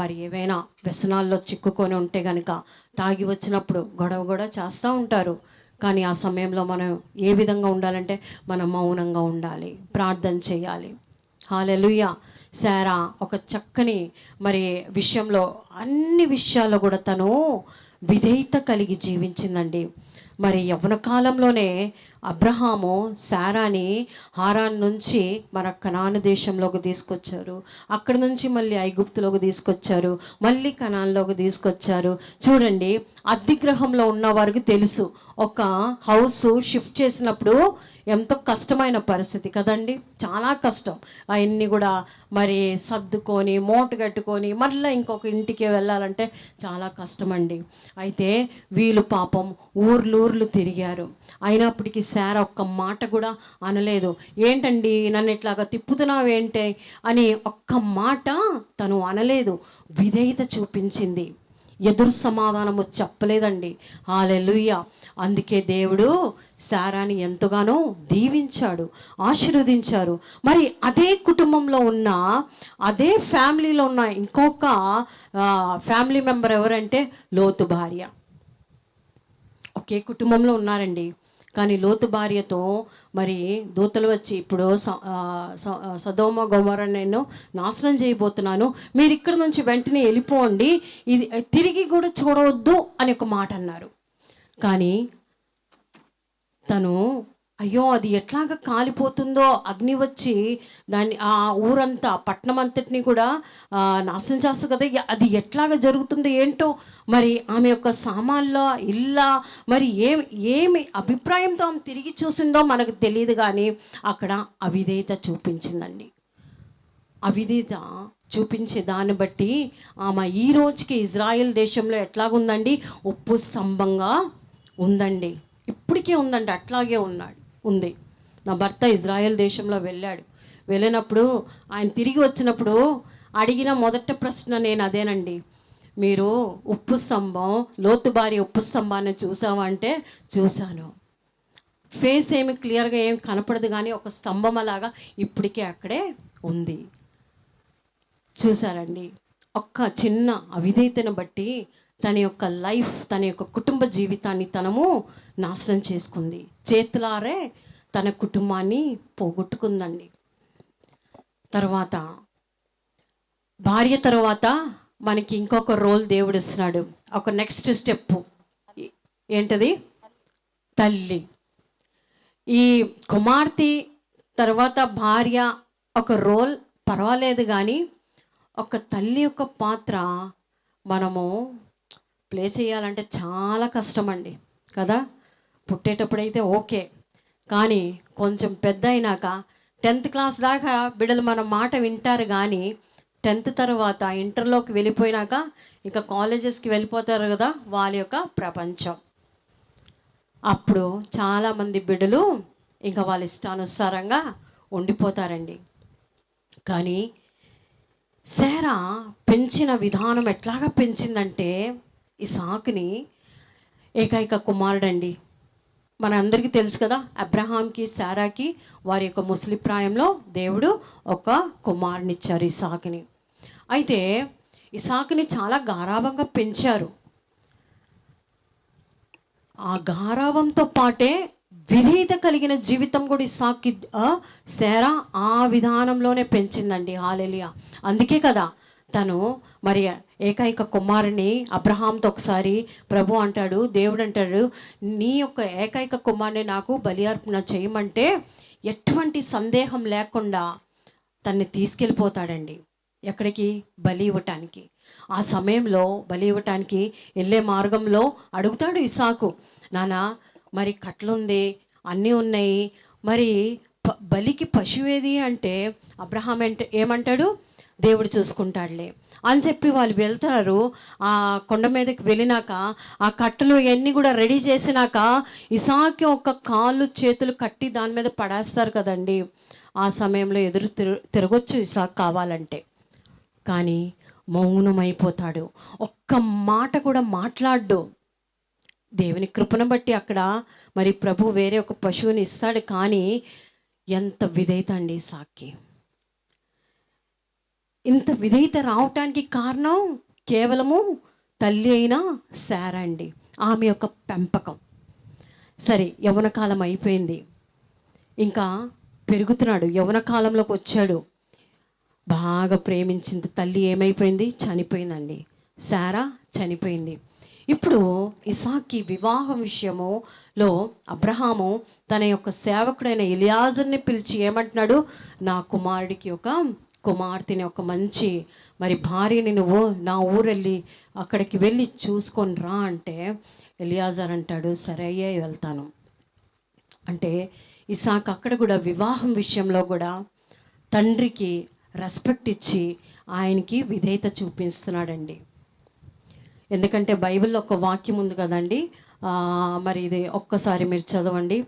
మరి ఏవైనా వ్యసనాల్లో చిక్కుకొని ఉంటే కనుక తాగి వచ్చినప్పుడు గొడవ కూడా చేస్తూ ఉంటారు. కానీ ఆ సమయంలో మనం ఏ విధంగా ఉండాలంటే మనం మౌనంగా ఉండాలి, ప్రార్థన చేయాలి. హల్లెలూయా. శారా ఒక చక్కని మరి విషయంలో, అన్ని విషయాల్లో కూడా తను విధేయత కలిగి జీవించిందండి. మరి యవ్వన కాలంలోనే అబ్రహాము శారాని హారాన్ నుంచి మన కనాను దేశంలోకి తీసుకొచ్చారు. అక్కడి నుంచి మళ్ళీ ఐగుప్తులోకి తీసుకొచ్చారు, మళ్ళీ కనాన్లోకి తీసుకొచ్చారు. చూడండి, అద్దె గృహంలో ఉన్న వారికి తెలుసు, ఒక హౌస్ షిఫ్ట్ చేసినప్పుడు ఎంతో కష్టమైన పరిస్థితి కదండి, చాలా కష్టం. అవన్నీ కూడా మరి సర్దుకొని మూట కట్టుకొని మళ్ళీ ఇంకొక ఇంటికి వెళ్ళాలంటే చాలా కష్టమండి. అయితే వీళ్ళు పాపం ఊర్లు తిరిగారు. అయినప్పటికీ శారా ఒక్క మాట కూడా అనలేదు. ఏంటండి నన్ను ఇట్లాగా తిప్పుతున్నావేంటే అని ఒక్క మాట తను అనలేదు. విధేయత చూపించింది, ఎదురు సమాధానము చెప్పలేదండి. హల్లెలూయా. అందుకే దేవుడు శారాని ఎంతగానో దీవించాడు, ఆశీర్వదించారు. మరి అదే కుటుంబంలో ఉన్న, అదే ఫ్యామిలీలో ఉన్న ఇంకొక ఫ్యామిలీ మెంబర్ ఎవరంటే లోతు భార్య. ఒకే కుటుంబంలో ఉన్నారండి, కానీ లోతు భార్యతో మరి దూతలు వచ్చి, ఇప్పుడు సదోమ గొమొర్రా నేను నాశనం చేయబోతున్నాను, మీరు ఇక్కడ నుంచి వెంటనే వెళ్ళిపోండి, ఇది తిరిగి కూడా చూడవద్దు అని ఒక మాట అన్నారు. కానీ తను అయ్యో అది ఎట్లాగా కాలిపోతుందో, అగ్ని వచ్చి దాన్ని ఆ ఊరంతా పట్టణం అంతటిని కూడా నాశనం చేస్తుంది కదా, అది ఎట్లాగా జరుగుతుందో ఏంటో, మరి ఆమె యొక్క సామాన్లో ఇల్లా మరి ఏమి అభిప్రాయంతో ఆమె తిరిగి చూసిందో మనకు తెలియదు. కానీ అక్కడ అవిధేయత చూపించిందండి. అవిధేయత చూపించే దాన్ని బట్టి ఆమె ఈ రోజుకి ఇజ్రాయెల్ దేశంలో ఎట్లాగుందండి, ఉప్పు స్తంభంగా ఉందండి. ఇప్పటికే ఉందండి, అట్లాగే ఉంది. నా భర్త ఇజ్రాయెల్ దేశంలో వెళ్ళినప్పుడు ఆయన తిరిగి వచ్చినప్పుడు అడిగిన మొదటి ప్రశ్న నేను అదేనండి, మీరు ఉప్పు స్తంభం, లోతు భార్య ఉప్పు స్తంభాన్ని చూసామంటే చూశాను. ఫేస్ ఏమి క్లియర్గా ఏం కనపడదు, కానీ ఒక స్తంభం అలాగా ఇప్పటికే అక్కడే ఉంది. చూసారండి, ఒక్క చిన్న అవిధేయతను బట్టి తన యొక్క లైఫ్, తన యొక్క కుటుంబ జీవితాన్ని తనము నాశనం చేసుకుంది. చేతులారే తన కుటుంబాన్ని పోగొట్టుకుందండి. తర్వాత భార్య తర్వాత మనకి ఇంకొక రోల్ దేవుడు ఇస్తున్నాడు, ఒక నెక్స్ట్ స్టెప్. ఏంటది? తల్లి. ఈ కుమార్తె తర్వాత భార్య ఒక రోల్ పర్వాలేదు, కానీ ఒక తల్లి యొక్క పాత్ర మనము ప్లే చేయాలంటే చాలా కష్టమండి కదా. పుట్టేటప్పుడైతే ఓకే, కానీ కొంచెం పెద్ద అయినాక 10th క్లాస్ దాకా బిడ్డలు మన మాట వింటారు, కానీ 10th తర్వాత ఇంటర్లోకి వెళ్ళిపోయినాక ఇంకా కాలేజెస్కి వెళ్ళిపోతారు కదా, వాళ్ళ యొక్క ప్రపంచం. అప్పుడు చాలామంది బిడ్డలు ఇంకా వాళ్ళ ఇష్టానుసారంగా ఉండిపోతారండి. కానీ శారా పెంచిన విధానం ఎట్లాగా పెంచిందంటే, ఇస్సాకుని ఏకైక కుమారుడండి. మన అందరికీ తెలుసు కదా, అబ్రహాంకి శారాకి వారి యొక్క ముసలి ప్రాయంలో దేవుడు ఒక కుమారునిచ్చారు, ఇస్సాకుని. అయితే ఇస్సాకుని చాలా గారాబంగా పెంచారు. ఆ గారాబంతో పాటే విధేయత కలిగిన జీవితం కూడా ఇస్సాకు శారా ఆ విధానంలోనే పెంచిందండి. హల్లెలూయా. అందుకే కదా తను మరి ఏకైక కుమారుని అబ్రహాంతో ఒకసారి ప్రభు అంటాడు, దేవుడు అంటాడు, నీ యొక్క ఏకైక కుమారుని నాకు బలి అర్పణ చేయమంటే ఎటువంటి సందేహం లేకుండా తన్ని తీసుకెళ్ళిపోతాడండి. ఎక్కడికి? బలి ఇవ్వటానికి. ఆ సమయంలో బలి ఇవ్వటానికి వెళ్ళే మార్గంలో అడుగుతాడు ఇస్సాకు, నానా మరి కట్లుంది, అన్నీ ఉన్నాయి, మరి బలికి పశువేది అంటే అబ్రహాం ఏమంటాడు, దేవుడు చూసుకుంటాడులే అని చెప్పి వాళ్ళు వెళ్తారు. ఆ కొండ మీదకి వెళ్ళినాక ఆ కట్టలు ఇవన్నీ కూడా రెడీ చేసినాక ఇస్సాకు ఒక కాళ్ళు చేతులు కట్టి దాని మీద పడేస్తారు కదండి. ఆ సమయంలో ఎదురు తిరగొచ్చు ఇస్సాకు కావాలంటే, కానీ మౌనమైపోతాడు, ఒక్క మాట కూడా మాట్లాడ్డు. దేవుని కృపను బట్టి అక్కడ మరి ప్రభు వేరే ఒక పశువుని ఇస్తాడు, కానీ ఎంత విధేయత అండి ఇస్సాకుకి. ఇంత విధేయత రావటానికి కారణం కేవలము తల్లి అయిన శారా అండి, ఆమె యొక్క పెంపకం. సరే యవ్వన కాలం అయిపోయింది, ఇంకా పెరుగుతున్నాడు, యవ్వన కాలంలోకి వచ్చాడు. బాగా ప్రేమించింది తల్లి ఏమైపోయింది? చనిపోయిందండి. శారా చనిపోయింది. ఇప్పుడు ఇసాక్కి వివాహం విషయములో అబ్రహాము తన యొక్క సేవకుడైన ఎలియాజర్ని పిలిచి ఏమంటున్నాడు? నా కుమారుడికి ఒక కుమార్తెని, ఒక మంచి మరి భార్యని నువ్వు నా ఊరెళ్ళి అక్కడికి వెళ్ళి చూసుకొని రా అంటే ఎలియాజర్ అంటాడు, సరే అయ్యే వెళ్తాను అంటే ఇసాక్ అక్కడ కూడా వివాహం విషయంలో కూడా తండ్రికి రెస్పెక్ట్ ఇచ్చి ఆయనకి విధేయత చూపిస్తున్నాడండి. ఎందుకంటే బైబిల్లో ఒక వాక్యం ఉంది కదండి, మరి ఇది ఒక్కసారి మీరు చదవండి.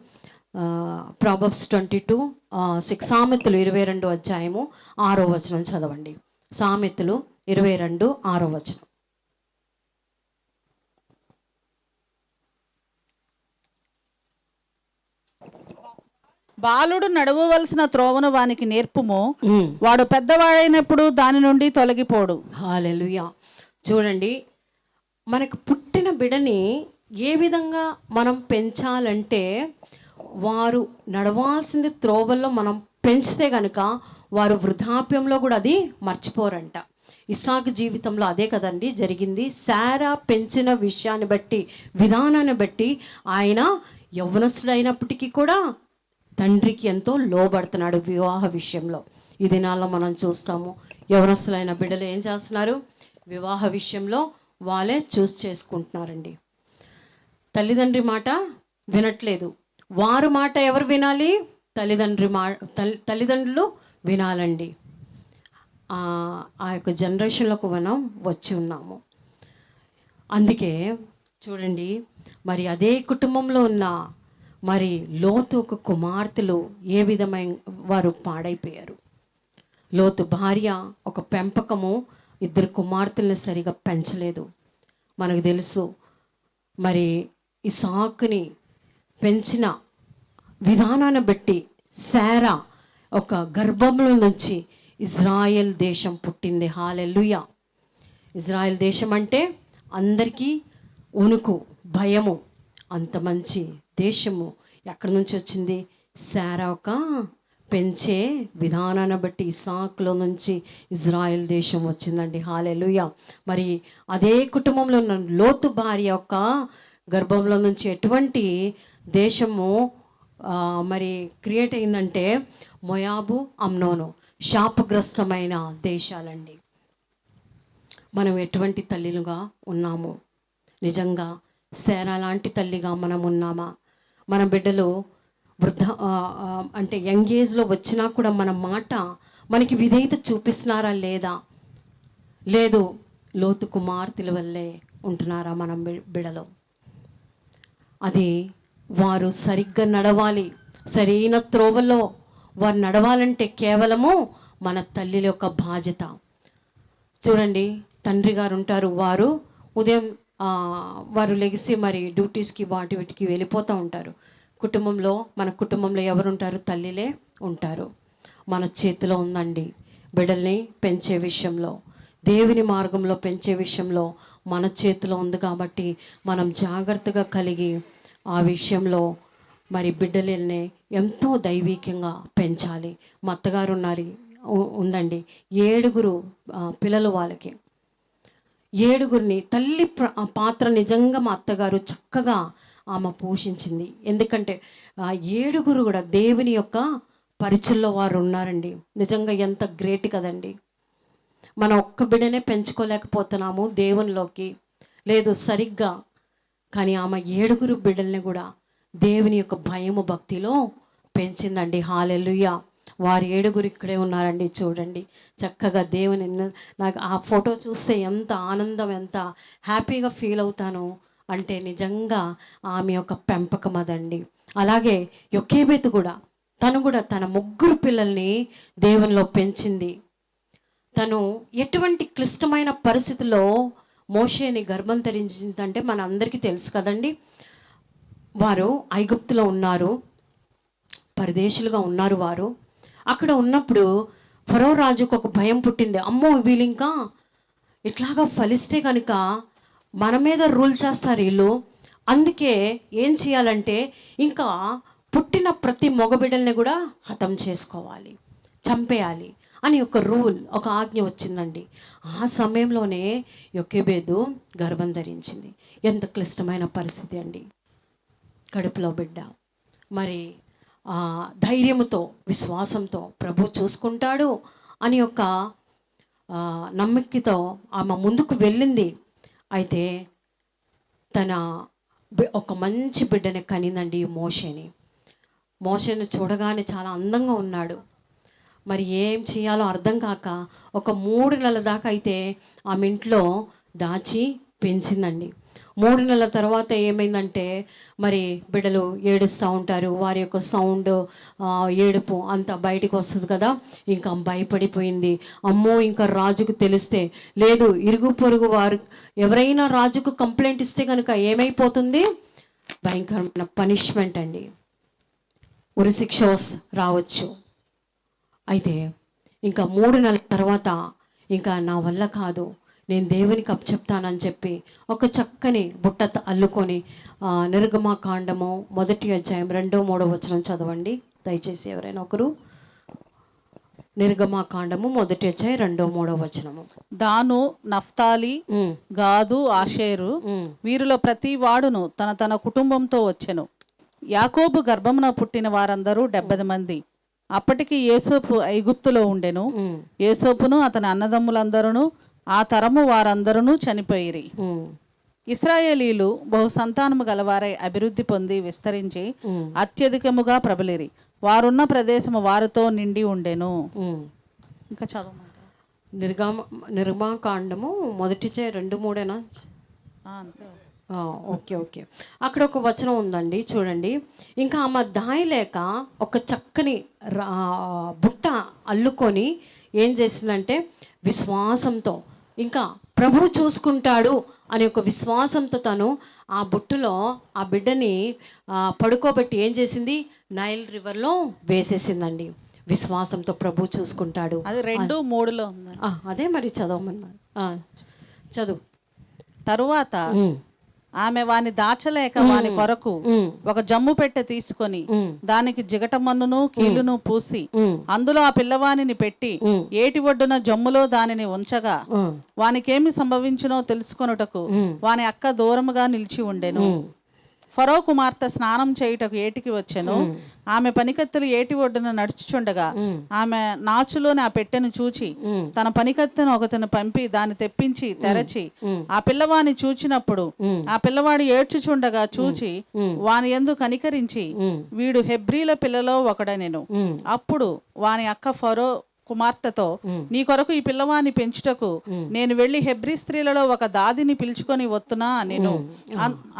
ప్రావర్బ్స్ 22:6, సామెతలు 22 అధ్యాయము 6వ వచనం చదవండి. సామెతలు 22 6వ వచనం. బాలుడు నడవవలసిన త్రోవను వానికి నేర్పుము, వాడు పెద్దవాడైనప్పుడు దాని నుండి తొలగిపోడు. హల్లెలూయా. చూడండి, మనకు పుట్టిన బిడ్డని ఏ విధంగా మనం పెంచాలంటే వారు నడవాల్సింది త్రోవల్లో మనం పెంచితే కనుక వారు వృద్ధాప్యంలో కూడా అది మర్చిపోరంట. ఇస్సాకు జీవితంలో అదే కదండి జరిగింది. శారా పెంచిన విషయాన్ని బట్టి, విధానాన్ని బట్టి ఆయన యవ్వనస్తుడైనప్పటికీ కూడా తండ్రికి ఎంతో లోబడుతున్నాడు వివాహ విషయంలో. ఈ దినాల్లో మనం చూస్తాము, యవ్వనస్తులైన బిడ్డలు ఏం చేస్తున్నారు? వివాహ విషయంలో వాళ్ళే చేసుకుంటున్నారండి. తల్లిదండ్రి మాట వినట్లేదు. వారు మాట ఎవరు వినాలి? తల్లిదండ్రులు వినాలండి. ఆ యొక్క జనరేషన్లోకి మనం వచ్చి ఉన్నాము. అందుకే చూడండి, మరి అదే కుటుంబంలో ఉన్న మరి లోతు ఒక కుమార్తెలు ఏ విధమైన వారు పాడైపోయారు. లోతు భార్య ఒక పెంపకము, 2 కుమార్తెలను సరిగా పెంచలేదు. మనకు తెలుసు మరి ఇసాకుని పెంచిన విధానాన్ని బట్టి శారా ఒక గర్భంలో నుంచి ఇజ్రాయెల్ దేశం పుట్టింది. హల్లెలూయా. ఇజ్రాయెల్ దేశం అంటే అందరికీ ఉనుకు, భయము. అంత మంచి దేశము ఎక్కడి నుంచి వచ్చింది? శారా ఒక పెంచే విధానాన్ని బట్టి ఇసాకులో నుంచి ఇజ్రాయెల్ దేశం వచ్చిందండి. హల్లెలూయా. మరి అదే కుటుంబంలో ఉన్న లోతు భార్య యొక్క గర్భంలో నుంచి ఎటువంటి దేశము మరి క్రియేట్ అయిందంటే మోయాబు, అమ్నోను, శాపగ్రస్తమైన దేశాలండి. మనం ఎటువంటి తల్లిలుగా ఉన్నాము? నిజంగా శారా లాంటి తల్లిగా మనం ఉన్నామా? మన బిడ్డలు అంటే యంగ్ ఏజ్లో వచ్చినా కూడా మన మాట మనకి విధేయత చూపిస్తున్నారా లేదా? లేదు, లోతు కుమార్తెల వల్లే ఉంటున్నారా మనం బిడ్డలు? అది వారు సరిగ్గా నడవాలి, సరైన త్రోవలో వారు నడవాలంటే కేవలము మన తల్లి యొక్క బాధ్యత. చూడండి, తండ్రి గారు ఉంటారు, వారు ఉదయం వారు లెగిసి మరి డ్యూటీస్కి వీటికి వెళ్ళిపోతూ ఉంటారు. మన కుటుంబంలో ఎవరు ఉంటారు? తల్లిలే ఉంటారు. మన చేతిలో ఉందండి బిడ్డల్ని పెంచే విషయంలో, దేవుని మార్గంలో పెంచే విషయంలో మన చేతిలో ఉంది. కాబట్టి మనం జాగ్రత్తగా కలిగి ఆ విషయంలో మరి బిడ్డలని ఎంతో దైవికంగా పెంచాలి. మా అత్తగారు ఉందండి, 7 పిల్లలు. వాళ్ళకి 7 తల్లి పాత్ర నిజంగా మా అత్తగారు చక్కగా ఆమె పోషించింది. ఎందుకంటే 7 కూడా దేవుని యొక్క పరిచయంలో వారు ఉన్నారండి. నిజంగా ఎంత గ్రేట్ కదండి. మనం ఒక్క బిడ్డనే పెంచుకోలేకపోతున్నాము దేవునిలోకి, లేదు సరిగ్గా. కానీ ఆమె 7 బిడ్డల్ని కూడా దేవుని యొక్క భయము, భక్తిలో పెంచిందండి. హల్లెలూయా. వారు 7 ఇక్కడే ఉన్నారండి. చూడండి చక్కగా దేవుని, నాకు ఆ ఫోటో చూస్తే ఎంత ఆనందం, ఎంత హ్యాపీగా ఫీల్ అవుతాను అంటే నిజంగా ఆమె యొక్క పెంపకం అదండి. అలాగే యొకేబెతు కూడా, తను కూడా తన 3 పిల్లల్ని దేవునిలో పెంచింది. తను ఎటువంటి క్లిష్టమైన పరిస్థితుల్లో మోషేని గర్భం ధరించిందంటే మన అందరికీ తెలుసు కదండి. వారు ఐగుప్తులో ఉన్నారు, పరదేశులుగా ఉన్నారు. వారు అక్కడ ఉన్నప్పుడు ఫరో రాజుకు ఒక భయం పుట్టింది. అమ్మో, వీళ్ళు ఇంకా ఇట్లాగా ఫలిస్తే కనుక మన మీద రూల్ చేస్తారు వీళ్ళు, అందుకే ఏం చేయాలంటే ఇంకా పుట్టిన ప్రతి మగబిడ్డల్ని కూడా హతం చేసుకోవాలి, చంపేయాలి అని ఒక రూల్, ఒక ఆజ్ఞ వచ్చిందండి. ఆ సమయంలోనే యొకెబేదు గర్భం ధరించింది. ఎంత క్లిష్టమైన పరిస్థితి అండి. కడుపులో బిడ్డ. మరి ధైర్యంతో, విశ్వాసంతో ప్రభు చూసుకుంటాడు అని ఒక నమ్మకంతో ఆమె ముందుకు వెళ్ళింది. అయితే తన ఒక మంచి బిడ్డని కనిందండి, మోషేని చూడగానే చాలా అందంగా ఉన్నాడు. మరి ఏం చేయాలో అర్థం కాక ఒక 3 నెలల దాకా అయితే ఆమె ఇంట్లో దాచి పెంచిందండి. 3 నెలల తర్వాత ఏమైందంటే మరి బిడ్డలు ఏడుస్తూ ఉంటారు, వారి యొక్క సౌండ్, ఏడుపు అంతా బయటికి వస్తుంది కదా. ఇంకా భయపడిపోయింది. అమ్మో ఇంకా రాజుకు తెలిస్తే, లేదు ఇరుగు పొరుగు వారు ఎవరైనా రాజుకు కంప్లైంట్ ఇస్తే కనుక ఏమైపోతుంది, భయంకరమైన పనిష్మెంట్ అండి, ఉరిశిక్ష రావచ్చు. అయితే ఇంకా 3 నెలల తర్వాత ఇంకా నా వల్ల కాదు, నేను దేవునికి అప్పచెప్తానని చెప్పి ఒక చక్కని బుట్ట అల్లుకొని నిర్గమకాండము 1వ అధ్యాయం 2, 3 వచనం చదవండి దయచేసి ఎవరైనా ఒకరు. నిర్గమకాండము 1వ అధ్యాయం 2, 3 వచనము. దాను, నఫ్తాలి, గాదు, ఆషేరు వీరిలో ప్రతి వాడును తన తన కుటుంబంతో వచ్చెను. యాకోబు గర్భమున పుట్టిన వారందరూ 70 మంది. అప్పటికి యోసేపు ఐగుప్తులో ఉండెను. యోసేపును అతని అన్నదమ్ములందరూ ఆ తరము వారందరూ చనిపోయిరి. ఇశ్రాయేలీలు బహు సంతానము గలవారై అభివృద్ధి పొంది విస్తరించి అత్యధికముగా ప్రబలిరి. వారున్న ప్రదేశము వారితో నిండి ఉండెను. ఇంకా చదవమంటారా? నిర్గమకాండము 1వ అధ్యాయం 2, 3 అంతే. ఓకే. అక్కడ ఒక వచనం ఉందండి చూడండి. ఇంకా ఆమె దాయలేక ఒక చక్కని బుట్ట అల్లుకొని ఏం చేసిందంటే విశ్వాసంతో, ఇంకా ప్రభు చూసుకుంటాడు అనే ఒక విశ్వాసంతో తను ఆ బుట్టలో ఆ బిడ్డని పడుకోబెట్టి ఏం చేసింది, నైల్ రివర్లో వేసేసిందండి. విశ్వాసంతో ప్రభు చూసుకుంటాడు. అది 2, 3లో ఉంది. అదే మరి చదవమన్నారు, చదువు. తరువాత ఆమె వాని దాచలేక వాని కొరకు ఒక జమ్ము పెట్టె తీసుకొని దానికి జిగటమన్నును కీలును పూసి అందులో ఆ పిల్లవానిని పెట్టి ఏటి ఒడ్డున జమ్ములో దానిని ఉంచగా వానికేమి సంభవించునో తెలుసుకొనుటకు వాని అక్క దూరముగా నిలిచి ఉండెను. ఫరో కుమార్తె స్నానం చేయుటకు ఏటికి వచ్చెను. ఆమె పనికత్తెలు ఏటి ఒడ్డున నడుచుచుండగా ఆమె నాచులోని ఆ పెట్టెను చూచి తన పనికత్తెను ఒకతను పంపి దాన్ని తెప్పించి తెరచి ఆ పిల్లవాని చూచినప్పుడు ఆ పిల్లవాడు ఏడ్చుచుండగా చూచి వాని యందు కనికరించి వీడు హెబ్రీల పిల్లలో ఒకడనెను. అప్పుడు వాని అక్క ఫరో కుమార్తెతో, నీ కొరకు ఈ పిల్లవాని పెంచుటకు నేను వెళ్లి హెబ్రీ స్త్రీలలో ఒక దాదిని పిలుచుకొని వస్తున్నా నేను.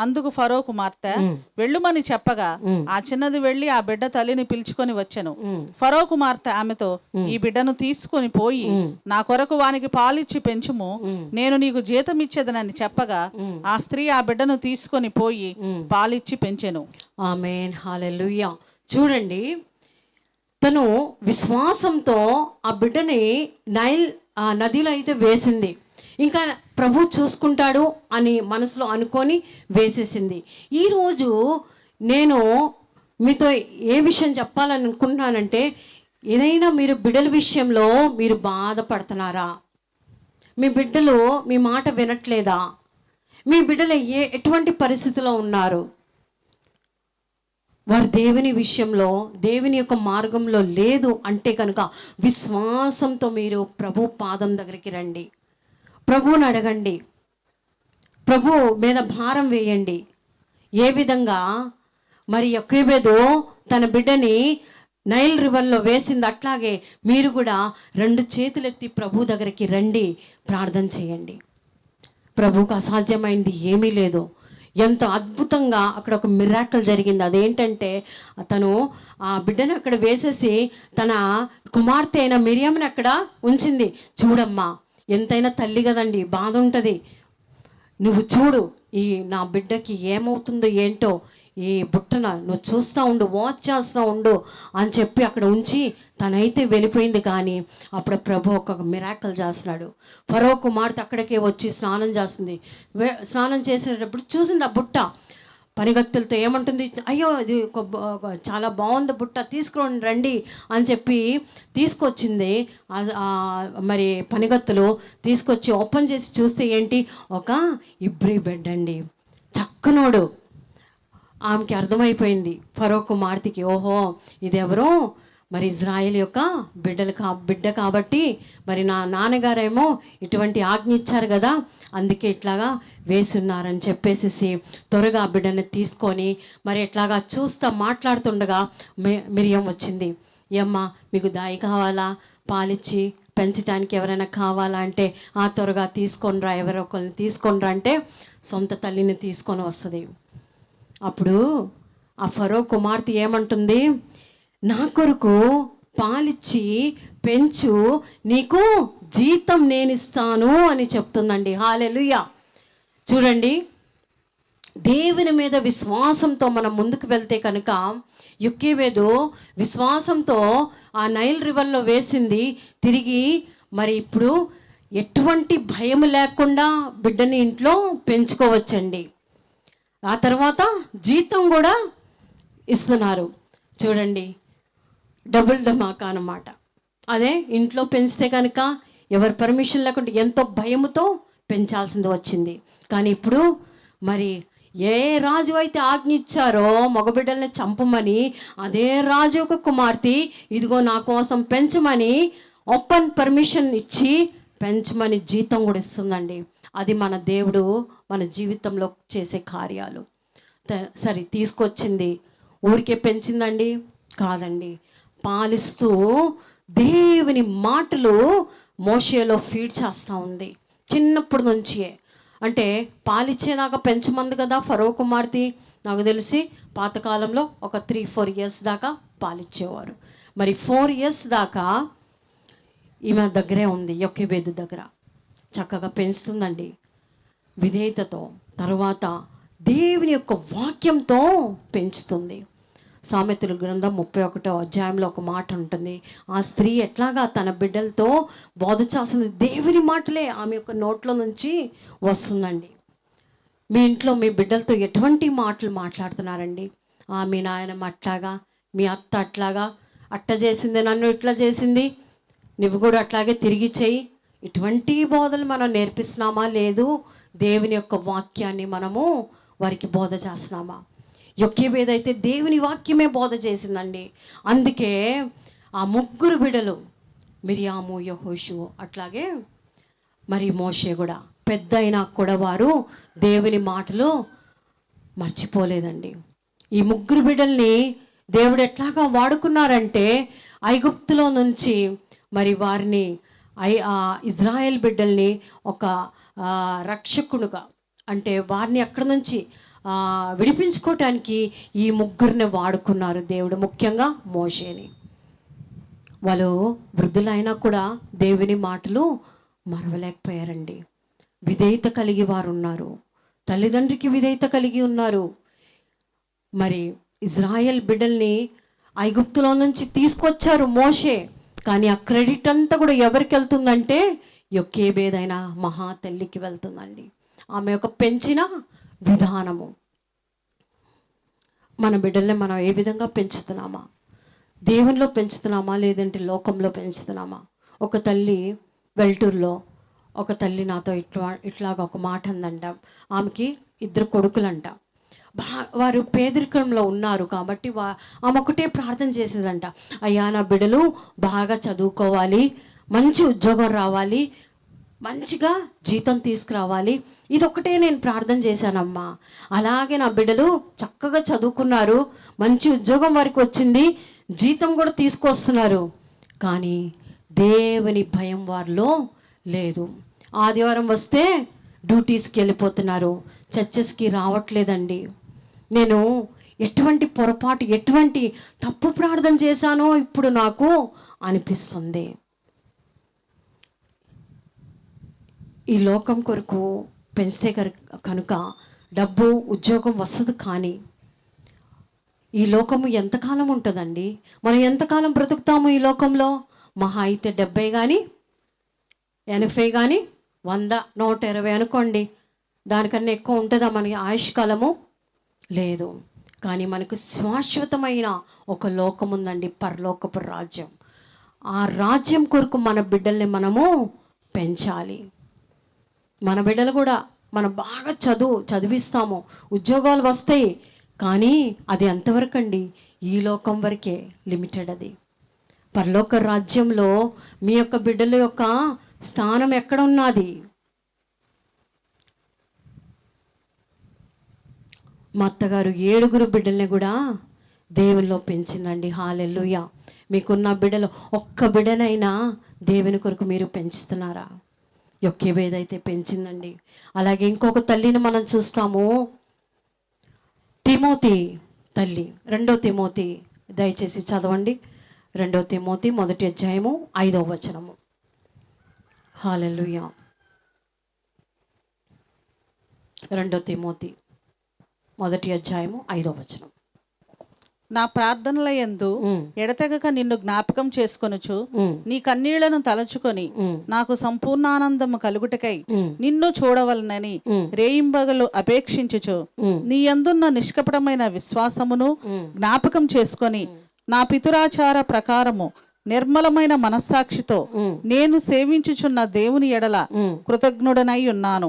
అందుకు ఫరో కుమార్తె వెళ్ళుమని చెప్పగా ఆ చిన్నది వెళ్లి ఆ బిడ్డ తల్లిని పిలుచుకొని వచ్చెను. ఫరో కుమార్తె ఆమెతో, ఈ బిడ్డను తీసుకొని పోయి నా కొరకు వానికి పాలిచ్చి పెంచుము, నేను నీకు జీతం ఇచ్చేదనని చెప్పగా ఆ స్త్రీ ఆ బిడ్డను తీసుకొని పోయి పాలిచ్చి పెంచెను. ఆమేన్, హల్లెలూయా. చూడండి, తను విశ్వాసంతో ఆ బిడ్డని నైల్ నదిలో అయితే వేసింది. ఇంకా ప్రభు చూసుకుంటాడు అని మనసులో అనుకొని వేసేసింది. ఈరోజు నేను మీతో ఏ విషయం చెప్పాలనుకుంటున్నానంటే, ఏదైనా మీరు బిడ్డల విషయంలో మీరు బాధపడుతున్నారా? మీ బిడ్డలు మీ మాట వినట్లేదా? మీ బిడ్డలు ఎటువంటి పరిస్థితిలో ఉన్నారు? వారు దేవుని విషయంలో, దేవుని యొక్క మార్గంలో లేదు అంటే కనుక విశ్వాసంతో మీరు ప్రభు పాదం దగ్గరికి రండి, ప్రభువుని అడగండి, ప్రభు మీద భారం వేయండి. ఏ విధంగా మరి యొకెబెదు తన బిడ్డని నైల్ రివర్లో వేసింది, అట్లాగే మీరు కూడా 2 చేతులెత్తి ప్రభు దగ్గరికి రండి, ప్రార్థన చేయండి. ప్రభువుకు అసాధ్యమైంది ఏమీ లేదు. ఎంత అద్భుతంగా అక్కడ ఒక మిరాకిల్ జరిగింది. అదేంటంటే తను ఆ బిడ్డను అక్కడ వేసేసి తన కుమార్తె అయిన మిరియంని అక్కడ ఉంచింది. చూడమ్మా, ఎంతైనా తల్లి కదండి, బాధ ఉంటుంది. నువ్వు చూడు, ఈ నా బిడ్డకి ఏమవుతుందో ఏంటో, ఈ బుట్టన నువ్వు చూస్తూ ఉండు, వాచ్ చేస్తూ ఉండు అని చెప్పి అక్కడ ఉంచి తనైతే వెళ్ళిపోయింది. కానీ అప్పుడు ప్రభు ఒక మిరాకిల్ చేస్తున్నాడు. ఫరో కుమార్తె అక్కడికే వచ్చి స్నానం చేస్తుంది. స్నానం చేసేటప్పుడు చూసింది ఆ బుట్ట. పనిగత్తులతో ఏమంటుంది, అయ్యో ఇది చాలా బాగుంది బుట్ట, తీసుకుని రండి అని చెప్పి తీసుకొచ్చింది. మరి పనిగత్తులు తీసుకొచ్చి ఓపెన్ చేసి చూస్తే ఏంటి, ఒక ఇబ్రీ బెడ్ అండి. చక్కనోడు. ఆమెకి అర్థమైపోయింది ఫరో కుమార్తెకి, ఓహో ఇది ఎవరో మరి ఇజ్రాయేల్ యొక్క బిడ్డ కాబట్టి మరి నా నాన్నగారేమో ఇటువంటి ఆజ్ఞ ఇచ్చారు కదా, అందుకే ఇట్లాగా వేసి ఉన్నారని చెప్పేసి త్వరగా ఆ బిడ్డని తీసుకొని మరి ఇట్లాగా చూస్తా మాట్లాడుతుండగా మిరియం వచ్చింది. ఏమ్మా మీకు దాయి కావాలా, పాలిచ్చి పెంచడానికి ఎవరైనా కావాలా అంటే, ఆ త్వరగా తీసుకొనిరా, ఎవరో ఒకరిని తీసుకొనిరా అంటే సొంత తల్లిని తీసుకొని వస్తుంది. అప్పుడు ఆ ఫరో కుమార్తె ఏమంటుంది, నా కొరకు పాలిచ్చి పెంచు, నీకు జీతం నేను ఇస్తాను అని చెప్తుందండి. హల్లెలూయా. చూడండి, దేవుని మీద విశ్వాసంతో మనం ముందుకు వెళ్తే కనుక, యోకేబేదు విశ్వాసంతో ఆ నైల్ రివర్లో వేసింది, తిరిగి మరి ఇప్పుడు ఎటువంటి భయం లేకుండా బిడ్డని ఇంట్లో పెంచుకోవచ్చండి. ఆ తర్వాత జీతం కూడా ఇస్తున్నారు. చూడండి, డబుల్ ధమాకా అన్నమాట. అదే ఇంట్లో పెంచితే కనుక ఎవరి పర్మిషన్ లేకుండా ఎంతో భయముతో పెంచాల్సింది వచ్చింది. కానీ ఇప్పుడు మరి ఏ రాజు అయితే ఆజ్ఞ ఇచ్చారో మగబిడ్డల్ని చంపమని, అదే రాజు యొక్క కుమార్తె ఇదిగో నా కోసం పెంచమని ఓపెన్ పర్మిషన్ ఇచ్చి పెంచమని జీతం కూడా ఇస్తుందండి. అది మన దేవుడు మన జీవితంలో చేసే కార్యాలు. సరే, తీసుకొచ్చింది ఊరికే పెంచిందండి కాదండి, పాలిస్తూ దేవుని మాటలు మోషేలో ఫీడ్ చేస్తూ ఉంది చిన్నప్పటి నుంచే. అంటే పాలిచ్చేదాకా పెంచమంది కదా ఫరో కుమార్తె. నాకు తెలిసి పాతకాలంలో ఒక 3-4 ఇయర్స్ దాకా పాలిచ్చేవారు. మరి 4 ఇయర్స్ దాకా ఈమె దగ్గరే ఉంది, యోకేబేదు దగ్గర చక్కగా పెంచుతుందండి విధేయతతో. తర్వాత దేవుని యొక్క వాక్యంతో పెంచుతుంది. సామెతల గ్రంథం 31వ అధ్యాయంలో ఒక మాట ఉంటుంది, ఆ స్త్రీ ఎట్లాగా తన బిడ్డలతో బోధ చేస్తుంది, దేవుని మాటలే ఆమె యొక్క నోట్లో నుంచి వస్తుందండి. మీ ఇంట్లో మీ బిడ్డలతో ఎటువంటి మాటలు మాట్లాడుతున్నారండి? మీ నాయనమ్మ అట్లాగా, మీ అత్త అట్లాగా, అట్ట చేసింది, నన్ను ఇట్లా చేసింది, నువ్వు కూడా అట్లాగే తిరిగి చెయ్యి, ఇటువంటి బోధలు మనం నేర్పిస్తున్నామా? లేదు, దేవుని యొక్క వాక్యాన్ని మనము వారికి బోధ చేస్తున్నామా? యోకేబేదు అయితే దేవుని వాక్యమే బోధ చేసిందండి. అందుకే ఆ 3 బిడ్డలు, మిరియాము, యెహోషువ, అట్లాగే మరి మోషే కూడా, పెద్ద అయినా కూడా వారు దేవుని మాటలు మర్చిపోలేదండి. ఈ 3 బిడ్డల్ని దేవుడు ఎట్లాగా వాడుకున్నారంటే, ఐగుప్తులో నుంచి మరి వారిని ఇజ్రాయెల్ బిడ్డల్ని ఒక రక్షకుడుగా, అంటే వారిని అక్కడి నుంచి విడిపించుకోవటానికి ఈ 3 వాడుకున్నారు దేవుడు, ముఖ్యంగా మోషేని. వాళ్ళు వృద్ధులైనా కూడా దేవుని మాటలు మరవలేకపోయారండి. విధేయత కలిగి వారు ఉన్నారు, తల్లిదండ్రికి విధేయత కలిగి ఉన్నారు. మరి ఇజ్రాయెల్ బిడ్డల్ని ఐగుప్తులో నుంచి తీసుకొచ్చారు మోషే, కానీ ఆ క్రెడిట్ అంతా కూడా ఎవరికి వెళ్తుందంటే యోకేబేదైన మహా తల్లికి వెళ్తుందండి. ఆమె యొక్క పెంచిన విధానము. మన బిడ్డల్ని మనం ఏ విధంగా పెంచుతున్నామా? దేవునిలో పెంచుతున్నామా, లేదంటే లోకంలో పెంచుతున్నామా? ఒక తల్లి వెల్టూరులో ఒక తల్లి నాతో ఇట్లాగా ఒక మాట అందంట. ఆమెకి 2 కొడుకులంట. వారు పేదరికంలో ఉన్నారు కాబట్టి ఆమె ఒకటే ప్రార్థన చేసేదంట, అయ్యా నా బిడ్డలు బాగా చదువుకోవాలి, మంచి ఉద్యోగం రావాలి, మంచిగా జీతం తీసుకురావాలి, ఇదొకటే నేను ప్రార్థన చేశానమ్మా. అలాగే నా బిడ్డలు చక్కగా చదువుకున్నారు, మంచి ఉద్యోగం వారికి వచ్చింది, జీతం కూడా తీసుకొస్తున్నారు, కానీ దేవుని భయం వారిలో లేదు. ఆదివారం వస్తే డ్యూటీస్కి వెళ్ళిపోతున్నారు, చర్చెస్కి రావట్లేదండి. నేను ఎటువంటి పొరపాటు, ఎటువంటి తప్పు ప్రార్థన చేశానో ఇప్పుడు నాకు అనిపిస్తుంది. ఈ లోకం కొరకు పెంచితే కనుక డబ్బు ఉద్యోగం వస్తుంది, కానీ ఈ లోకము ఎంతకాలం ఉంటుందండి? మనం ఎంతకాలం బ్రతుకుతాము ఈ లోకంలో? మహా అయితే 70 కానీ 80 కానీ 100, 120 అనుకోండి. దానికన్నా ఎక్కువ ఉంటుందా మనకి ఆయుష్కాలము? లేదు. కానీ మనకు శాశ్వతమైన ఒక లోకం ఉందండి, పరలోకపు రాజ్యం. ఆ రాజ్యం కొరకు మన బిడ్డల్ని మనము పెంచాలి. మన బిడ్డలు కూడా మనం బాగా చదివిస్తాము, ఉద్యోగాలు వస్తాయి, కానీ అది ఎంతవరకు అండి? ఈ లోకం వరకే లిమిటెడ్. అది పరలోక రాజ్యంలో మీ యొక్క బిడ్డల యొక్క స్థానం ఎక్కడ ఉన్నది? మా అత్తగారు 7 బిడ్డల్ని కూడా దేవుల్లో పెంచిందండి. హల్లెలూయా. మీకున్న బిడ్డలు ఒక్క బిడ్డనైనా దేవుని కొరకు మీరు పెంచుతున్నారా? యొక్కేబేదైతే పెంచిందండి. అలాగే ఇంకొక తల్లిని మనం చూస్తాము, తిమోతి తల్లి. 2 తిమోతి దయచేసి చదవండి. 2 తిమోతి 1వ అధ్యాయము 5వ వచనము. హల్లెలూయా. 2 తిమోతి 1వ అధ్యాయము 5వ వచనం. నా ప్రార్థనల యందు ఎడతెగక నిన్ను జ్ఞాపకం చేసుకొనుచు నీ కన్నీళ్లను తలచుకొని నాకు సంపూర్ణానందము కలుగుటకై నిన్ను చూడవలనని రేయింబగలు అపేక్షించుచు నీ యందున్న నిష్కపటమైన విశ్వాసమును జ్ఞాపకం చేసుకొని నా పితురాచార ప్రకారము నిర్మలమైన మనస్సాక్షితో నేను సేవించుచున్న దేవుని ఎడల కృతజ్ఞుడనై ఉన్నాను.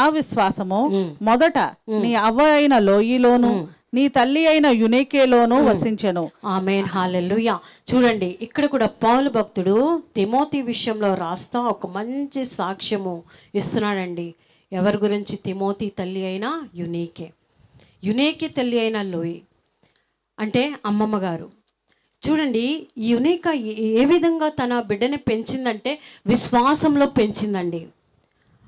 ఆ విశ్వాసము మొదట నీ అవ్వ అయిన లోయిలోను నీ తల్లి అయిన యునేకేలోను వసించెను. ఆమేన్. హల్లెలూయా. చూడండి, ఇక్కడ కూడా పౌలు భక్తుడు తిమోతి విషయంలో రాస్తా ఒక మంచి సాక్ష్యము ఇస్తున్నాడండి. ఎవరి గురించి? తిమోతి తల్లి అయిన యునేకే తల్లి అయిన లోయి అంటే అమ్మమ్మ గారు. చూడండి, యునేక ఏ విధంగా తన బిడ్డని పెంచిందంటే విశ్వాసంలో పెంచిందండి.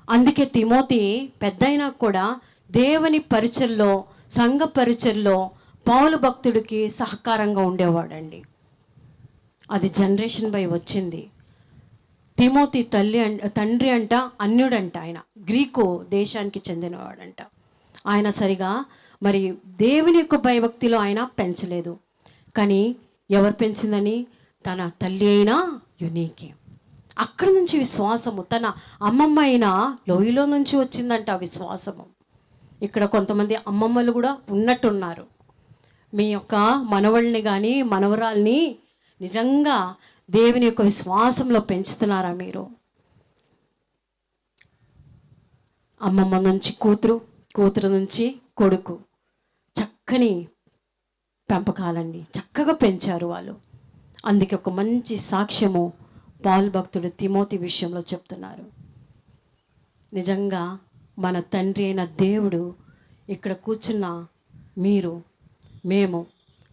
అందుకే తిమోతి పెద్దయినా కూడా దేవుని పరిచర్లో, సంఘ పరిచర్లో పౌలు భక్తుడికి సహకారంగా ఉండేవాడండి. అది జనరేషన్ బై వచ్చింది. తిమోతి తండ్రి అంట అన్యుడంట. ఆయన గ్రీకు దేశానికి చెందినవాడంట. ఆయన సరిగా మరి దేవుని యొక్క భయభక్తిలో ఆయన పెంచలేదు. కానీ ఎవరు పెంచిందని? తన తల్లి అయిన యునేకే. అక్కడి నుంచి విశ్వాసము తన అమ్మమ్మ అయిన లోయలో నుంచి వచ్చిందంట ఆ విశ్వాసము. ఇక్కడ కొంతమంది అమ్మమ్మలు కూడా ఉన్నట్టున్నారు. మీ యొక్క మనవళ్ళని కానీ మనవరాల్ని నిజంగా దేవుని యొక్క విశ్వాసంలో పెంచుతున్నారా మీరు? అమ్మమ్మ నుంచి కూతురు నుంచి కొడుకు, చక్కని పెంపకాలండి, చక్కగా పెంచారు వాళ్ళు. అందుకే ఒక మంచి సాక్ష్యము పౌలు భక్తుడు తిమోతి విషయంలో చెప్తున్నారు. నిజంగా మన తండ్రి అయిన దేవుడు ఇక్కడ కూర్చున్న మీరు,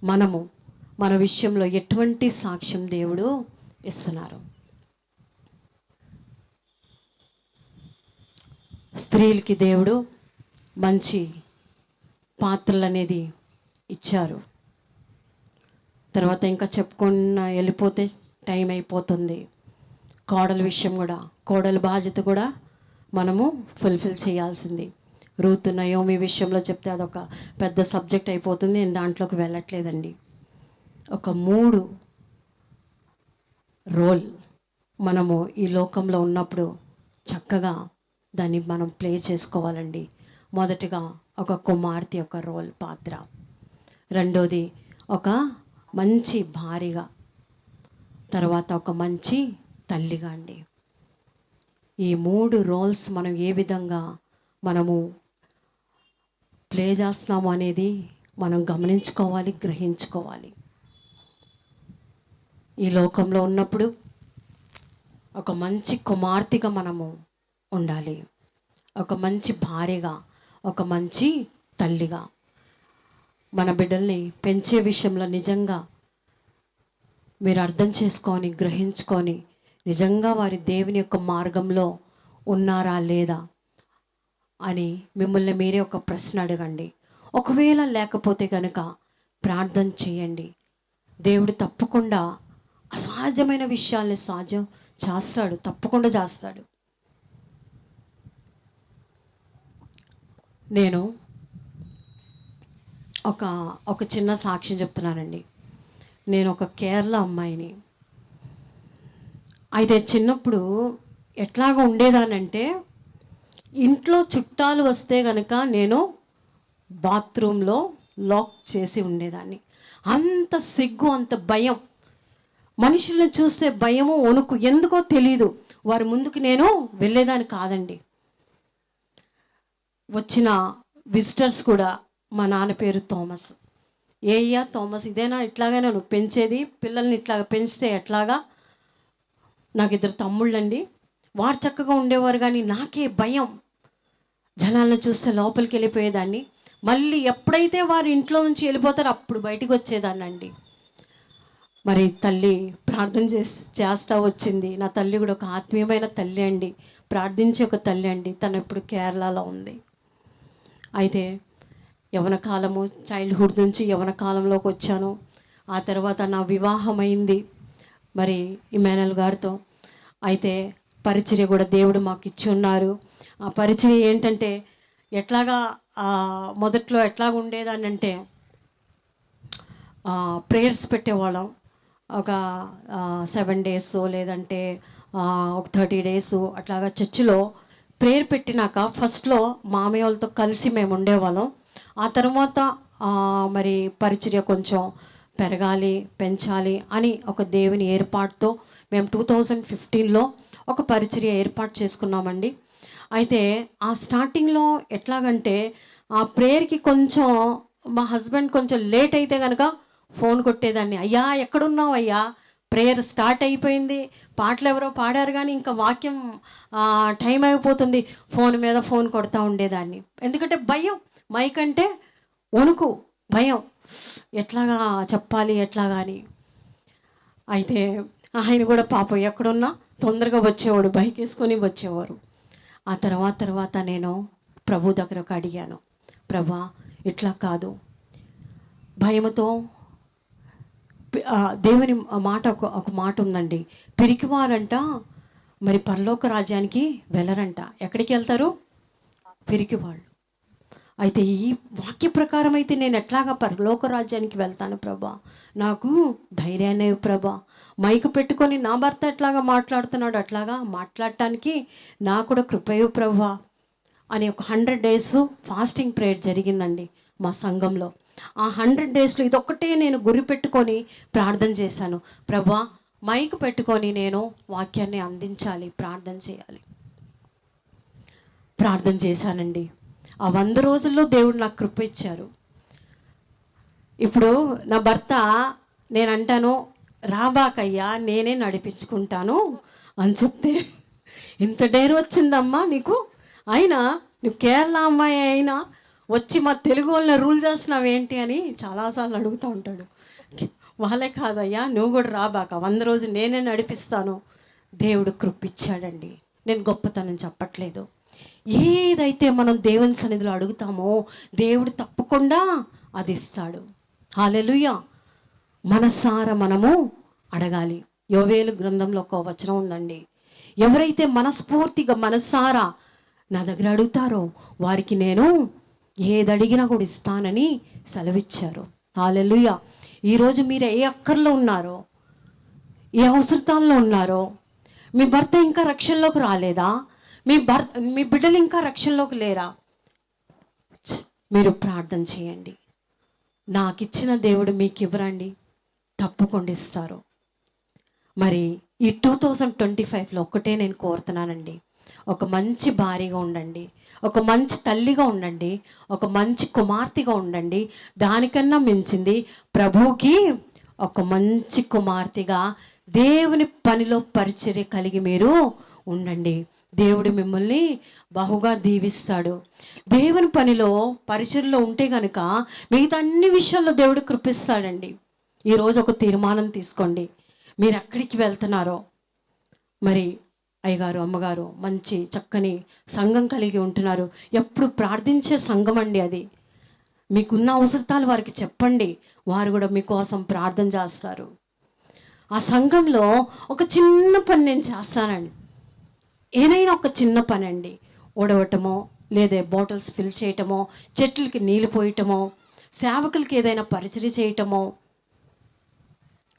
మనము మన విషయంలో ఎటువంటి సాక్ష్యం దేవుడు ఇస్తున్నారు? స్త్రీలకి దేవుడు మంచి పాత్రలు అనేది ఇచ్చారు. తర్వాత ఇంకా చెప్పుకున్న వెళ్ళిపోతే టైం అయిపోతుంది. కోడల విషయం కూడా, కోడల బాధ్యత కూడా మనము ఫుల్ఫిల్ చేయాల్సింది. రూతు నయోమి విషయంలో చెప్తే అదొక పెద్ద సబ్జెక్ట్ అయిపోతుంది. నేను దాంట్లోకి వెళ్ళట్లేదండి. ఒక 3 రోల్ మనము ఈ లోకంలో ఉన్నప్పుడు చక్కగా దాన్ని మనం ప్లే చేసుకోవాలండి. మొదటిగా ఒక కుమార్తె యొక్క రోల్ పాత్ర, రెండోది ఒక మంచి భార్యగా, తర్వాత ఒక మంచి తల్లిగా అండి. ఈ 3 రోల్స్ మనం ఏ విధంగా మనము ప్లే చేస్తున్నాము అనేది మనం గమనించుకోవాలి, గ్రహించుకోవాలి. ఈ లోకంలో ఉన్నప్పుడు ఒక మంచి కుమార్తెగా మనము ఉండాలి, ఒక మంచి భార్యగా, ఒక మంచి తల్లిగా. మన బిడ్డల్ని పెంచే విషయంలో నిజంగా మీరు అర్థం చేసుకొని, గ్రహించుకొని, నిజంగా వారి దేవుని యొక్క మార్గంలో ఉన్నారా లేదా అని మిమ్మల్ని మీరే ఒక ప్రశ్న అడగండి. ఒకవేళ లేకపోతే కనుక ప్రార్థన చేయండి. దేవుడు తప్పకుండా అసహజమైన విషయాల్ని సహజం చేస్తాడు, తప్పకుండా చేస్తాడు. నేను ఒక చిన్న సాక్ష్యం చెప్తున్నానండి. నేను ఒక కేరళ అమ్మాయిని. అయితే చిన్నప్పుడు ఎట్లాగా ఉండేదానంటే, ఇంట్లో చుట్టాలు వస్తే కనుక నేను బాత్రూంలో లాక్ చేసి ఉండేదాన్ని. అంత సిగ్గు, అంత భయం, మనుషులను చూస్తే భయము, వణుకు, ఎందుకో తెలీదు. వారి ముందుకు నేను వెళ్ళేదాన్ని కాదండి. వచ్చిన విజిటర్స్ కూడా మా నాన్న పేరు థామస్. ఏయ్యా థామస్, ఇదేనా ఇట్లాగానే నువ్వు పెంచేది? పిల్లల్ని ఇట్లాగా పెంచితే ఎట్లాగా? నాకు 2 తమ్ముళ్ళండి. వారు చక్కగా ఉండేవారు, కానీ నాకే భయం. జనాలను చూస్తే లోపలికి వెళ్ళిపోయేదాన్ని. మళ్ళీ ఎప్పుడైతే వారు ఇంట్లో నుంచి వెళ్ళిపోతారో అప్పుడు బయటికి వచ్చేదాన్నండి. మరి తల్లి ప్రార్థన చేస్తూ వచ్చింది. నా తల్లి కూడా ఒక ఆత్మీయమైన తల్లి అండి, ప్రార్థించే ఒక తల్లి అండి. తను ఇప్పుడు కేరళలో ఉంది. అయితే యవ్వన కాలము, చైల్డ్హుడ్ నుంచి యవ్వన కాలంలోకి వచ్చాను. ఆ తర్వాత నా వివాహం అయింది మరి ఇమానుయల్ గారితో. అయితే పరిచర్య కూడా దేవుడు మాకు ఇచ్చి ఉన్నారు. ఆ పరిచర్య ఏంటంటే ఎట్లాగా మొదట్లో ఎట్లాగ ఉండేదాన్ని అంటే ప్రేయర్స్ పెట్టేవాళ్ళం. ఒక 7 days లేదంటే ఒక 30 days అట్లాగా చర్చిలో ప్రేయర్ పెట్టినాక ఫస్ట్లో మామయ్య వాళ్ళతో కలిసి మేము ఉండేవాళ్ళం. ఆ తర్వాత మరి పరిచర్య కొంచెం పెరగాలి, పెంచాలి అని ఒక దేవుని ఏర్పాటుతో మేము 2015లో ఒక పరిచర్య ఏర్పాటు చేసుకున్నామండి. అయితే ఆ స్టార్టింగ్లో ఎట్లాగంటే ఆ ప్రేయర్కి కొంచెం మా హస్బెండ్ కొంచెం లేట్ అయితే కనుక ఫోన్ కొట్టేదాన్ని. అయ్యా ఎక్కడున్నావు అయ్యా, ప్రేయర్ స్టార్ట్ అయిపోయింది, పాటలు ఎవరో పాడారు కానీ ఇంకా వాక్యం టైం అయిపోతుంది, ఫోన్ మీద ఫోన్ కొడతా ఉండేదాన్ని. ఎందుకంటే భయం, మైక్ అంటే వణుకు, భయం, ఎట్లాగా చెప్పాలి ఎట్లాగా అని. అయితే ఆయన కూడా పాపం ఎక్కడున్నా తొందరగా వచ్చేవాడు, బైక్ వేసుకొని వచ్చేవారు. ఆ తర్వాత నేను ప్రభు దగ్గరకు అడిగాను, ప్రభా ఇట్లా కాదు, భయముతో దేవుని మాట ఒక మాట ఉందండి, పిరికివారంట మరి పరలోక రాజ్యానికి వెళ్ళరంట. ఎక్కడికి వెళ్తారు? పిరికివాళ్ళు. అయితే ఈ వాక్య ప్రకారం అయితే నేను ఎట్లాగా పరలోక రాజ్యానికి వెళ్తాను ప్రభా, నాకు ధైర్యాన్ని ప్రభా. మైకు పెట్టుకొని నా భర్త ఎట్లాగా మాట్లాడుతున్నాడు అట్లాగా మాట్లాడటానికి నాకు కూడా కృపయు ప్రభా అని ఒక 100 days ఫాస్టింగ్ ప్రేయర్ జరిగిందండి మా సంఘంలో. ఆ 100 daysలో ఇదొక్కటే నేను గురి పెట్టుకొని ప్రార్థన చేశాను. ప్రభా మైకు పెట్టుకొని నేను వాక్యాన్ని అందించాలి, ప్రార్థన చేయాలి. ప్రార్థన చేశానండి. ఆ 100 రోజుల్లో దేవుడు నాకు కృప ఇచ్చారు. ఇప్పుడు నా భర్త నేను అంటాను, రాబాకయ్యా నేనే నడిపించుకుంటాను అని చెప్తే, ఇంత డేర్ వచ్చిందమ్మా నీకు, అయినా నువ్వు కేరళ అమ్మాయి అయినా వచ్చి మా తెలుగు వాళ్ళని రూల్ చేస్తున్నావు ఏంటి అని చాలాసార్లు అడుగుతూ ఉంటాడు. వాళ్ళే కాదయ్యా నువ్వు కూడా రాబాక, 100 రోజులు నేనే నడిపిస్తాను. దేవుడు కృప ఇచ్చాడండి. నేను గొప్పతనం చెప్పట్లేదు. ఏదైతే మనం దేవుని సన్నిధిలో అడుగుతామో దేవుడు తప్పకుండా అది ఇస్తాడు. హల్లెలూయా. మనసారా మనము అడగాలి. యోవేలు గ్రంథంలో ఒక వచనం ఉందండి, ఎవరైతే మనస్ఫూర్తిగా మనసారా నా దగ్గర అడుగుతారో వారికి నేను ఏది అడిగినా కూడా ఇస్తానని సెలవిచ్చారు. హల్లెలూయా. ఈరోజు మీరు ఏ అక్కర్లో ఉన్నారో, ఏ అవసరతాల్లో ఉన్నారో, మీ భర్త ఇంకా రక్షణలోకి రాలేదా, మీ బిడ్డలు ఇంకా రక్షణలోకి లేరా, మీరు ప్రార్థన చేయండి. నాకు ఇచ్చిన దేవుడు మీకు ఇవ్వరండి, తప్పకుండా ఇస్తారు. మరి ఈ 2025లో ఒక్కటే నేను కోరుతున్నానండి, ఒక మంచి భార్యగా ఉండండి, ఒక మంచి తల్లిగా ఉండండి, ఒక మంచి కుమార్తెగా ఉండండి. దానికన్నా మించింది ప్రభువుకి ఒక మంచి కుమార్తెగా దేవుని పనిలో పరిచర్య కలిగి మీరు ఉండండి. దేవుడు మిమ్మల్ని బహుగా దీవిస్తాడు. దేవుని పనిలో పరిచర్యలో ఉంటే కనుక మిగతా అన్ని విషయాల్లో దేవుడు కృపిస్తాడండి. ఈరోజు ఒక తీర్మానం తీసుకోండి, మీరు ఎక్కడికి వెళ్తున్నారో. మరి అయ్యగారు అమ్మగారు మంచి చక్కని సంఘం కలిగి ఉంటున్నారు, ఎప్పుడు ప్రార్థించే సంఘం అండి అది. మీకున్న అవసరతాలు వారికి చెప్పండి, వారు కూడా మీకోసం ప్రార్థన చేస్తారు. ఆ సంఘంలో ఒక చిన్న పని నేను చేస్తానండి, ఏదైనా ఒక చిన్న పని అండి, ఓడవటమో లేదా బాటిల్స్ ఫిల్ చేయటమో, చెట్లకి నీళ్ళు పోయటమో, సేవకులకి ఏదైనా పరిచర్య చేయటమో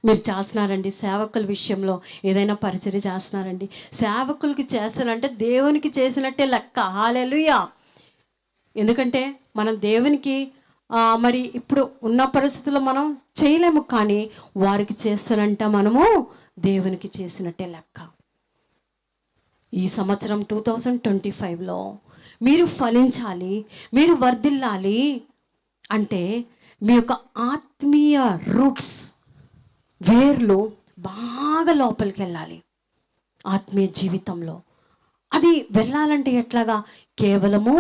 మీరు చేస్తున్నారండి. సేవకుల విషయంలో ఏదైనా పరిచర్య చేస్తున్నారండి. సేవకులకి చేస్తానంటే దేవునికి చేసినట్టే లెక్క. హల్లెలూయా. ఎందుకంటే మనం దేవునికి మరి ఇప్పుడు ఉన్న పరిస్థితుల్లో మనం చేయలేము, కానీ వారికి చేస్తానంట మనము దేవునికి చేసినట్టే లెక్క. ఈ సంవత్సరం 2025లో మీరు ఫలించాలి, మీరు వర్ధిల్లాలి అంటే మీ యొక్క ఆత్మీయ రూట్స్, వేర్లు బాగా లోపలికి వెళ్ళాలి. ఆత్మీయ జీవితంలో అది వెళ్ళాలంటే ఎట్లాగా? కేవలము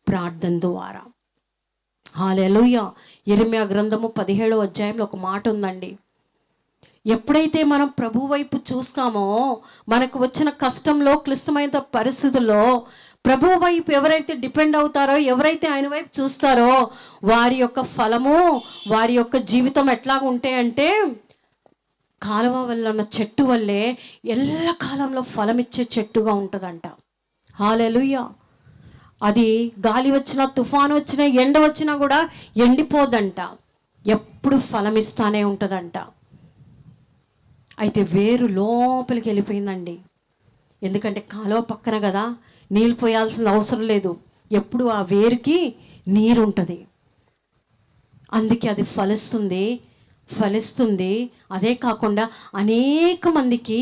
ప్రార్థన ద్వారా. హల్లెలూయా. యెరెమయా గ్రంథము 17వ అధ్యాయంలో ఒక మాట ఉందండి. ఎప్పుడైతే మనం ప్రభు వైపు చూస్తామో, మనకు వచ్చిన కష్టంలో, క్లిష్టమైన పరిస్థితుల్లో ప్రభు వైపు ఎవరైతే డిపెండ్ అవుతారో, ఎవరైతే ఆయన వైపు చూస్తారో, వారి యొక్క ఫలము, వారి యొక్క జీవితం ఎట్లాగ ఉంటాయంటే కాలువ వల్ల ఉన్న చెట్టు వల్లే ఎల్లకాలంలో ఫలమిచ్చే చెట్టుగా ఉంటుందంట. హల్లెలూయా. అది గాలి వచ్చినా, తుఫాను వచ్చినా, ఎండ వచ్చినా కూడా ఎండిపోదంట, ఎప్పుడు ఫలమిస్తానే ఉంటుందంట. అయితే వేరు లోపలికి వెళ్ళిపోయిందండి. ఎందుకంటే కాలువ పక్కన కదా, నీళ్ళు పోయాల్సిన అవసరం లేదు, ఎప్పుడు ఆ వేరుకి నీరు ఉంటుంది. అందుకే అది ఫలిస్తుంది. అదే కాకుండా అనేక మందికి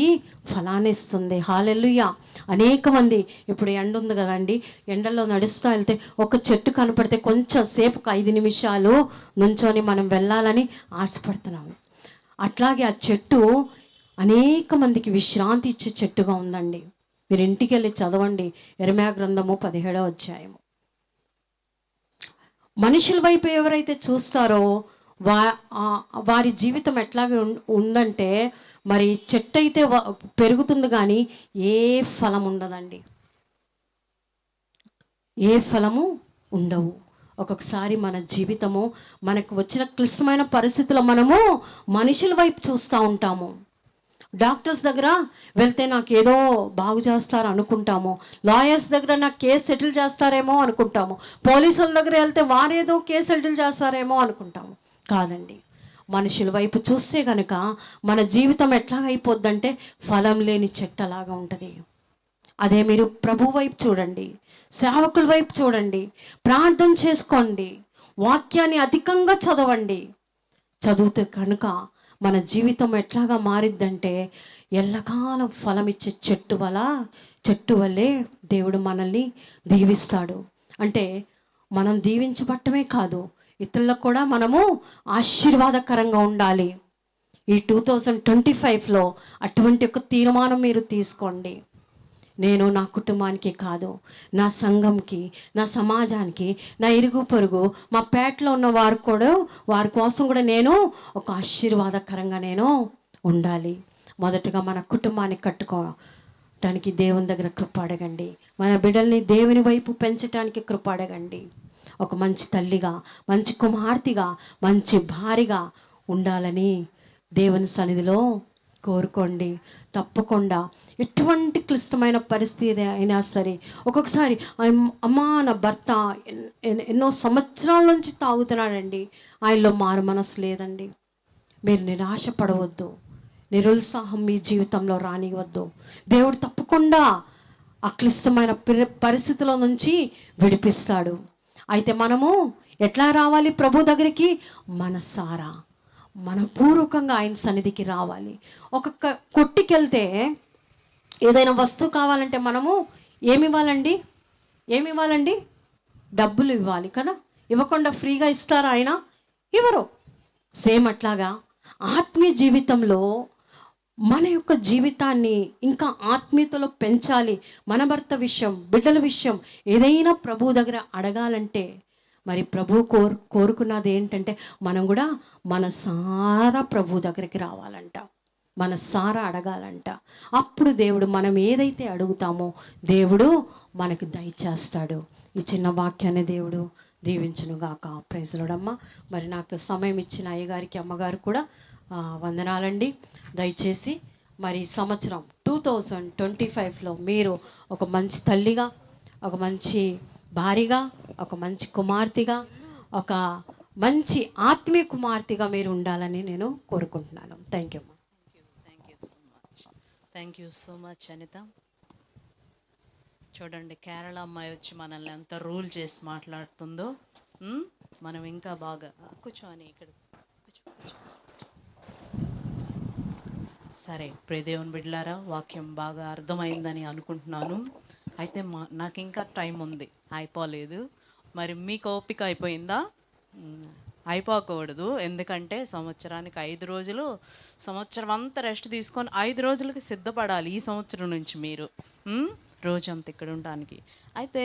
ఫలాన్ని ఇస్తుంది. హల్లెలూయా. అనేక మంది, ఇప్పుడు ఎండ ఉంది కదండి, ఎండలో నడుస్తూ వెళ్తే ఒక చెట్టు కనపడితే కొంచెం సేపుకు 5 నిమిషాలు నుంచొని మనం వెళ్ళాలని ఆశపడుతున్నాము. అట్లాగే ఆ చెట్టు అనేక మందికి విశ్రాంతి ఇచ్చే చెట్టుగా ఉందండి. మీరు ఇంటికి వెళ్ళి చదవండి యెరెమయా గ్రంథము 17వ అధ్యాయము. మనుషుల వైపు ఎవరైతే చూస్తారో వారి జీవితం ఎట్లాగే ఉందంటే, మరి చెట్టు అయితే పెరుగుతుంది కానీ ఏ ఫలం ఉండదండి, ఏ ఫలము ఉండవు. ఒక్కొక్కసారి మన జీవితము, మనకు వచ్చిన క్లిష్టమైన పరిస్థితుల్లో మనము మనుషుల వైపు చూస్తూ ఉంటాము. డాక్టర్స్ దగ్గర వెళ్తే నాకు ఏదో బాగు చేస్తారు అనుకుంటాము, లాయర్స్ దగ్గర నాకు కేసు సెటిల్ చేస్తారేమో అనుకుంటాము, పోలీసుల దగ్గర వెళ్తే వారేదో కేసు సెటిల్ చేస్తారేమో అనుకుంటాము. కాదండి, మనుషుల వైపు చూస్తే కనుక మన జీవితం ఎట్లాగైపోద్దంటే ఫలం లేని చెట్టలాగా ఉంటుంది. అదే మీరు ప్రభు వైపు చూడండి, సేవకుల వైపు చూడండి, ప్రార్థన చేసుకోండి, వాక్యాన్ని అధికంగా చదవండి. చదివితే కనుక మన జీవితం ఎట్లాగా మారిద్దంటే ఎల్లకాలం ఫలం ఇచ్చే చెట్టు వల్లే దేవుడు మనల్ని దీవిస్తాడు. అంటే మనం దీవించబట్టమే కాదు, ఇతరులకు కూడా మనము ఆశీర్వాదకరంగా ఉండాలి. ఈ 2025లో అటువంటి ఒక తీర్మానం మీరు తీసుకోండి. నేను నా కుటుంబానికి కాదు, నా సంఘంకి, నా సమాజానికి, నా ఇరుగు పొరుగు, మా పేటలో ఉన్న వారి కోసం కూడా నేను ఒక ఆశీర్వాదకరంగా నేను ఉండాలి. మొదటగా మన కుటుంబాన్ని కట్టుకోవటానికి దేవుని దగ్గర కృప అడగండి. మన బిడ్డల్ని దేవుని వైపు పెంచడానికి కృప అడగండి. ఒక మంచి తల్లిగా, మంచి కుమార్తెగా, మంచి భార్యగా ఉండాలని దేవుని సన్నిధిలో కోరుకోండి. తప్పకుండా ఎటువంటి క్లిష్టమైన పరిస్థితి అయినా సరే, ఒక్కొక్కసారి అమ్మా నా భర్త ఎన్నో సంవత్సరాల నుంచి తాగుతున్నాడండి, ఆయనలో మారు మనసు లేదండి. మీరు నిరాశపడవద్దు, నిరుత్సాహం మీ జీవితంలో రానివద్దు. దేవుడు తప్పకుండా ఆ క్లిష్టమైన పరిస్థితుల నుంచి విడిపిస్తాడు. అయితే మనము ఎట్లా రావాలి ప్రభు దగ్గరికి? మనసారా, మనపూర్వకంగా ఆయన సన్నిధికి రావాలి. ఒక్కొక్క కొట్టుకెళ్తే ఏదైనా వస్తువు కావాలంటే మనము ఏమి ఇవ్వాలండి? డబ్బులు ఇవ్వాలి కదా. ఇవ్వకుండా ఫ్రీగా ఇస్తారా ఆయన? ఇవ్వరు. సేమ్ అట్లాగా ఆత్మీయ జీవితంలో మన యొక్క జీవితాన్ని ఇంకా ఆత్మీయతలో పెంచాలి. మన భర్త విషయం, బిడ్డల విషయం ఏదైనా ప్రభువు దగ్గర అడగాలంటే మరి ప్రభు కోరుకున్నది ఏంటంటే మనం కూడా మనసారా ప్రభు దగ్గరికి రావాలంట, మనసారా అడగాలంట. అప్పుడు దేవుడు మనం ఏదైతే అడుగుతామో దేవుడు మనకు దయచేస్తాడు. ఈ చిన్న వాక్యాన్ని దేవుడు దీవించునుగాక. ప్రైజ్ లార్డ్ అమ్మ. మరి నాకు సమయం ఇచ్చిన అయ్యగారికి, అమ్మగారు కూడా వందనాలండి. దయచేసి మరి సంవత్సరం 2025లో మీరు ఒక మంచి తల్లిగా, ఒక మంచి భార్యగా, ఒక మంచి కుమార్తెగా, ఒక మంచి ఆత్మీయ కుమార్తెగా మీరు ఉండాలని నేను కోరుకుంటున్నాను. Thank you. Thank you so much Anita. చూడండి కేరళ అమ్మాయి వచ్చి మనల్ని ఎంత రూల్ చేసి మాట్లాడుతుందో. ఉమ్, మనం ఇంకా బాగా కూర్చోని ఇక్కడ కూర్చో. సరే ప్రియదేవుని బిడ్డలారా, వాక్యం బాగా అర్థమైందని అనుకుంటున్నాను. అయితే నాకు ఇంకా టైం ఉంది, అయిపోలేదు. మరి మీకు ఓపిక అయిపోయిందా? అయిపోకూడదు. ఎందుకంటే సంవత్సరానికి 5 రోజులు, సంవత్సరం అంతా రెస్ట్ తీసుకొని 5 రోజులకి సిద్ధపడాలి ఈ సంవత్సరం నుంచి మీరు రోజంతా ఇక్కడ ఉండడానికి. అయితే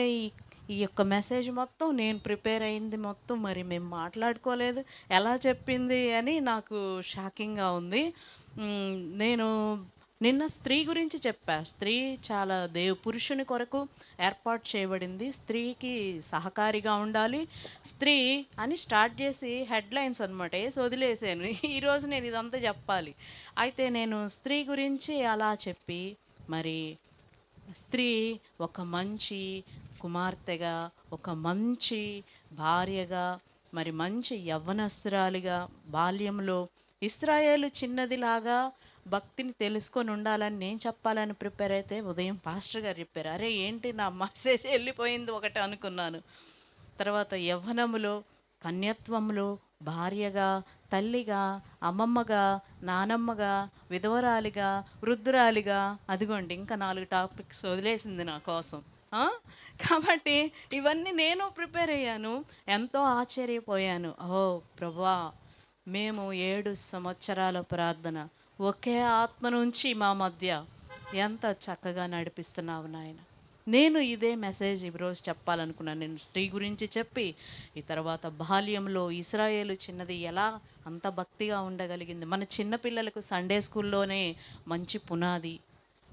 ఈ యొక్క మెసేజ్ మొత్తం నేను ప్రిపేర్ అయింది మొత్తం మరి మేము మాట్లాడుకోలేదు, ఎలా చెప్పింది అని నాకు షాకింగ్గా ఉంది. నేను నిన్న స్త్రీ గురించి చెప్పా. స్త్రీ చాలా పురుషుని కొరకు ఏర్పాటు చేయబడింది, స్త్రీకి సహకారిగా ఉండాలి స్త్రీ అని స్టార్ట్ చేసి హెడ్లైన్స్ అనమాట వేసి వదిలేసాను. ఈరోజు నేను ఇదంతా చెప్పాలి. అయితే నేను స్త్రీ గురించి అలా చెప్పి, మరి స్త్రీ ఒక మంచి కుమార్తెగా, ఒక మంచి భార్యగా, మరి మంచి యవ్వనస్తురాలిగా, బాల్యంలో ఇశ్రాయేలు చిన్నదిలాగా భక్తిని తెలుసుకొని ఉండాలని నేను చెప్పాలని ప్రిపేర్ అయితే ఉదయం పాస్టర్ గారు చెప్పారు. అరే ఏంటి నా మెసేజ్ వెళ్ళిపోయింది ఒకటి అనుకున్నాను. తర్వాత యవ్వనములో, కన్యత్వంలో, భార్యగా, తల్లిగా, అమ్మమ్మగా, నానమ్మగా, విధవరాలిగా, వృద్ధురాలిగా, అదిగోండి ఇంకా 4 టాపిక్స్ వదిలేసింది నా కోసం. కాబట్టి ఇవన్నీ నేను ప్రిపేర్ అయ్యాను, ఎంతో ఆశ్చర్యపోయాను. ఓ ప్రభువా, మేము 7 సంవత్సరాల ప్రార్థన ఒకే ఆత్మ నుంచి మా మధ్య ఎంత చక్కగా నడిపిస్తున్నావు నాయన. నేను ఇదే మెసేజ్ ఈరోజు చెప్పాలనుకున్నాను. నేను స్త్రీ గురించి చెప్పి, ఈ తర్వాత బాల్యంలో ఇశ్రాయేలు చిన్నది ఎలా అంత భక్తిగా ఉండగలిగింది. మన చిన్న పిల్లలకు సండే స్కూల్లోనే మంచి పునాది.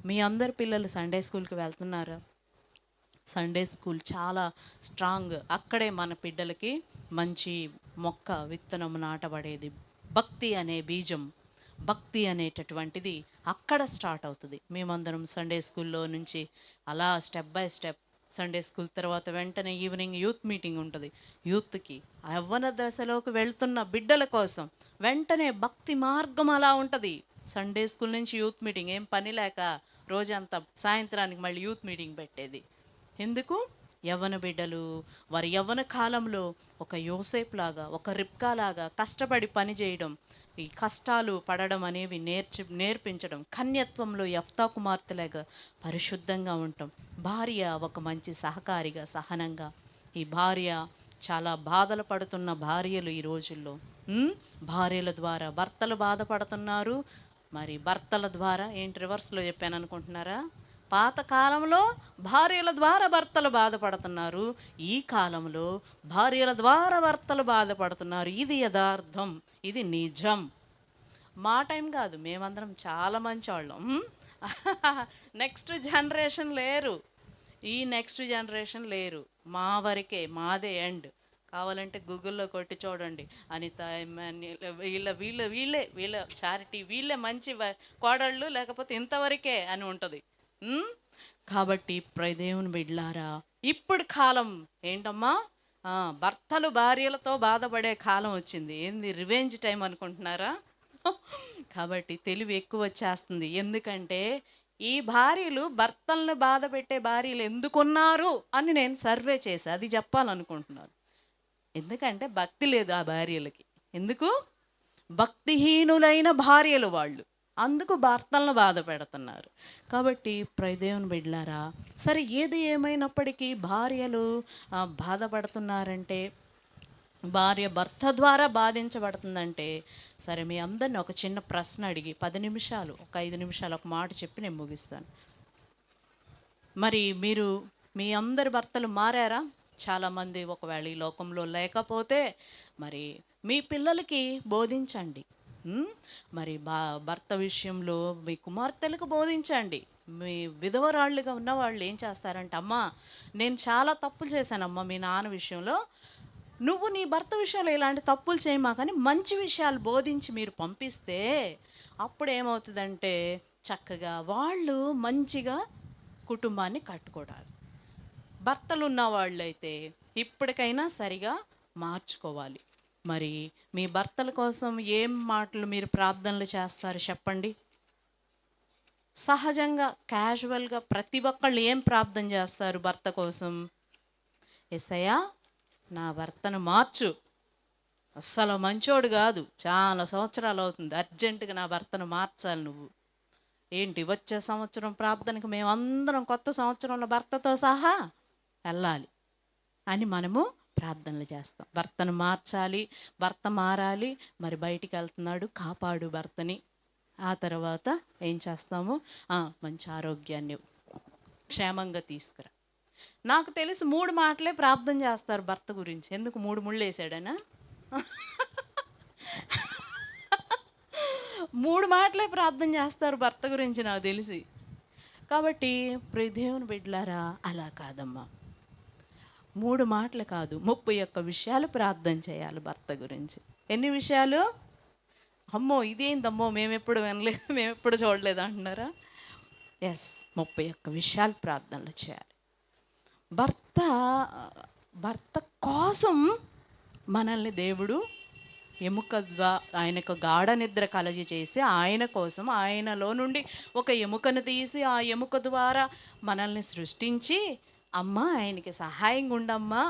మీ అందరి పిల్లలు సండే స్కూల్కి వెళ్తున్నారా? సండే స్కూల్ చాలా స్ట్రాంగ్. అక్కడే మన బిడ్డలకి మంచి మొక్క విత్తనం నాటబడేది. భక్తి అనే బీజం, భక్తి అనేటటువంటిది అక్కడ స్టార్ట్ అవుతుంది. మేమందరం సండే స్కూల్లో నుంచి అలా step by step, Sunday school తర్వాత వెంటనే ఈవినింగ్ యూత్ మీటింగ్ ఉంటుంది. యూత్కి యవ్వన దశలోకి వెళ్తున్న బిడ్డల కోసం వెంటనే భక్తి మార్గం అలా ఉంటుంది. సండే స్కూల్ నుంచి యూత్ మీటింగ్, ఏం పని లేక రోజంతా సాయంత్రానికి మళ్ళీ యూత్ మీటింగ్ పెట్టేది. ఎందుకు? యవ్వన బిడ్డలు వారి యవ్వన కాలంలో ఒక యోసేపు లాగా, ఒక రిబ్కా లాగా కష్టపడి పని చేయడం, ఈ కష్టాలు పడడం అనేవి నేర్పించడం, కన్యత్వంలో యెఫ్తా కుమార్తెలాగా పరిశుద్ధంగా ఉండటం, భార్య ఒక మంచి సహకారిగా, సహనంగా. ఈ భార్య చాలా బాధలు పడుతున్న భార్యలు ఈ రోజుల్లో, భార్యల ద్వారా భర్తలు బాధపడుతున్నారు. మరి భర్తల ద్వారా ఏంటి రివర్స్లో చెప్పాను అనుకుంటున్నారా? పాతకాలంలో భార్యల ద్వారా భర్తలు బాధపడుతున్నారు, ఈ కాలంలో భార్యల ద్వారా భర్తలు బాధపడుతున్నారు. ఇది యథార్థం, ఇది నిజం. మా టైం కాదు, మేమందరం చాలా మంచి వాళ్ళం. నెక్స్ట్ జనరేషన్ లేరు, ఈ నెక్స్ట్ జనరేషన్ లేరు. మా వరకే, మాదే ఎండ్. కావాలంటే గూగుల్లో కొట్టి చూడండి, అనిత, వీళ్ళ చారిటీ, వీళ్ళే మంచి కోడళ్ళు, లేకపోతే ఇంతవరకే అని ఉంటుంది. కాబట్టి దేవుని బిడ్డలారా, ఇప్పుడు కాలం ఏంటమ్మా? భర్తలు భార్యలతో బాధపడే కాలం వచ్చింది. ఏంది రివెంజ్ టైం అనుకుంటున్నారా? కాబట్టి తెలివి ఎక్కువ వచ్చేస్తుంది. ఎందుకంటే ఈ భార్యలు భర్తలను బాధ పెట్టే భార్యలు ఎందుకున్నారు అని నేను సర్వే చేసి అది చెప్పాలనుకుంటున్నాను. ఎందుకంటే భక్తి లేదు ఆ భార్యలకి. ఎందుకు? భక్తిహీనులైన భార్యలు వాళ్ళు, అందుకు భర్తలను బాధ పెడుతున్నారు. కాబట్టి దేవుని బిడ్డలారా, సరే ఏది ఏమైనప్పటికీ భార్యలు బాధపడుతున్నారంటే, భార్య భర్త ద్వారా బాధించబడుతుందంటే, సరే మీ అందరిని ఒక చిన్న ప్రశ్న అడిగి 10 నిమిషాలు, ఒక 5 నిమిషాలు ఒక మాట చెప్పి నేను ముగిస్తాను. మరి మీరు మీ అందరి భర్తలు మారారా? చాలామంది ఒకవేళ ఈ లోకంలో లేకపోతే మరి మీ పిల్లలకి బోధించండి. మరి భర్త విషయంలో మీ కుమార్తెలకు బోధించండి. మీ విధవరాళ్ళుగా ఉన్న వాళ్ళు ఏం చేస్తారంటే, అమ్మా నేను చాలా తప్పులు చేశానమ్మా మీ నాన్న విషయంలో, నువ్వు నీ భర్త విషయాలు ఇలాంటి తప్పులు చేయమా కానీ మంచి విషయాలు బోధించి మీరు పంపిస్తే అప్పుడు ఏమవుతుందంటే చక్కగా వాళ్ళు మంచిగా కుటుంబాన్ని కట్టుకోవడాలి. భర్తలు ఉన్న వాళ్ళైతే ఇప్పటికైనా సరిగా మార్చుకోవాలి. మరి మీ భర్తల కోసం ఏం మాటలు మీరు ప్రార్థనలు చేస్తారు చెప్పండి? సహజంగా క్యాజువల్గా ప్రతి ఒక్కళ్ళు ఏం ప్రార్థన చేస్తారు భర్త కోసం? యేసయ్యా నా భర్తను మార్చు, అస్సలు మంచోడు కాదు, చాలా సంవత్సరాలు అవుతుంది, అర్జెంటుగా నా భర్తను మార్చాలి నువ్వు. ఏంటి వచ్చే సంవత్సరం ప్రార్థనకి మేమందరం కొత్త సంవత్సరంలో భర్తతో సహా వెళ్ళాలి అని మనము ప్రార్థనలు చేస్తాం. భర్తను మార్చాలి, భర్త మారాలి, మరి బయటికి వెళ్తున్నాడు, కాపాడు భర్తని. ఆ తర్వాత ఏం చేస్తాము? మంచి ఆరోగ్యాన్ని క్షేమంగా తీసుకురా. నాకు తెలిసి 3 మాటలే ప్రార్థన చేస్తారు భర్త గురించి. ఎందుకు 3 ముళ్ళు వేసాడనా? 3 మాటలే ప్రార్థన చేస్తారు భర్త గురించి నాకు తెలిసి. కాబట్టి ప్రియ దేవుని బిడ్డలారా, అలా కాదమ్మా. 3 మాటలు కాదు, 31 విషయాలు ప్రార్థన చేయాలి భర్త గురించి. ఎన్ని విషయాలు? అమ్మో ఇదేందమ్మో మేమెప్పుడు వినలేదు, మేమెప్పుడు చూడలేదు అంటున్నారా? ఎస్, 31 విషయాలు ప్రార్థనలు చేయాలి. భర్త కోసం మనల్ని దేవుడు ఆయనకు గాఢ నిద్ర కలగజేసి ఆయన కోసం ఆయనలో నుండి ఒక ఎముకను తీసి ఆ ఎముక ద్వారా మనల్ని సృష్టించి, అమ్మ ఆయనకి సహాయంగా ఉండమ్మా,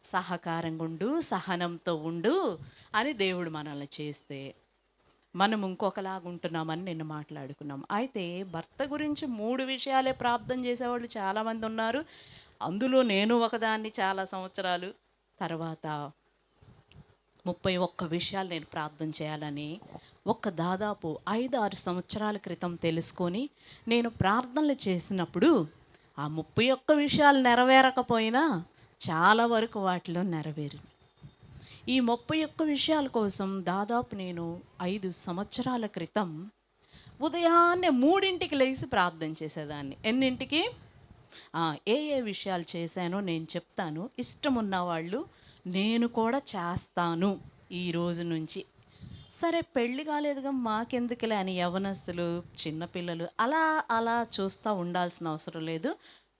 సహకారంగా ఉండు, సహనంతో ఉండు అని దేవుడు మనల్ని చేస్తే మనం ఇంకొకలాగా ఉంటున్నామని నిన్న మాట్లాడుకున్నాం. అయితే భర్త గురించి 3 విషయాలే ప్రార్థన చేసేవాళ్ళు చాలామంది ఉన్నారు. అందులో నేను ఒకదాన్ని. చాలా సంవత్సరాలు తర్వాత 31 విషయాలు నేను ప్రార్థన చేయాలని దాదాపు 5-6 సంవత్సరాల క్రితం తెలుసుకొని నేను ప్రార్థనలు చేసినప్పుడు ఆ 31 విషయాలు నెరవేరకపోయినా చాలా వరకు వాటిలో నెరవేరింది. ఈ 31 విషయాల కోసం దాదాపు నేను 5 సంవత్సరాల క్రితం ఉదయాన్నే 3ంటికి లేచి ప్రార్థన చేసేదాన్ని. ఎన్నింటికి? ఏ విషయాలు చేశానో నేను చెప్తాను. ఇష్టం ఉన్నవాళ్ళు నేను కూడా చేస్తాను ఈ రోజు నుంచి. సరే పెళ్ళి కాలేదుగా మాకెందుకులే అని యవనస్తులు, చిన్నపిల్లలు అలా చూస్తూ ఉండాల్సిన అవసరం లేదు.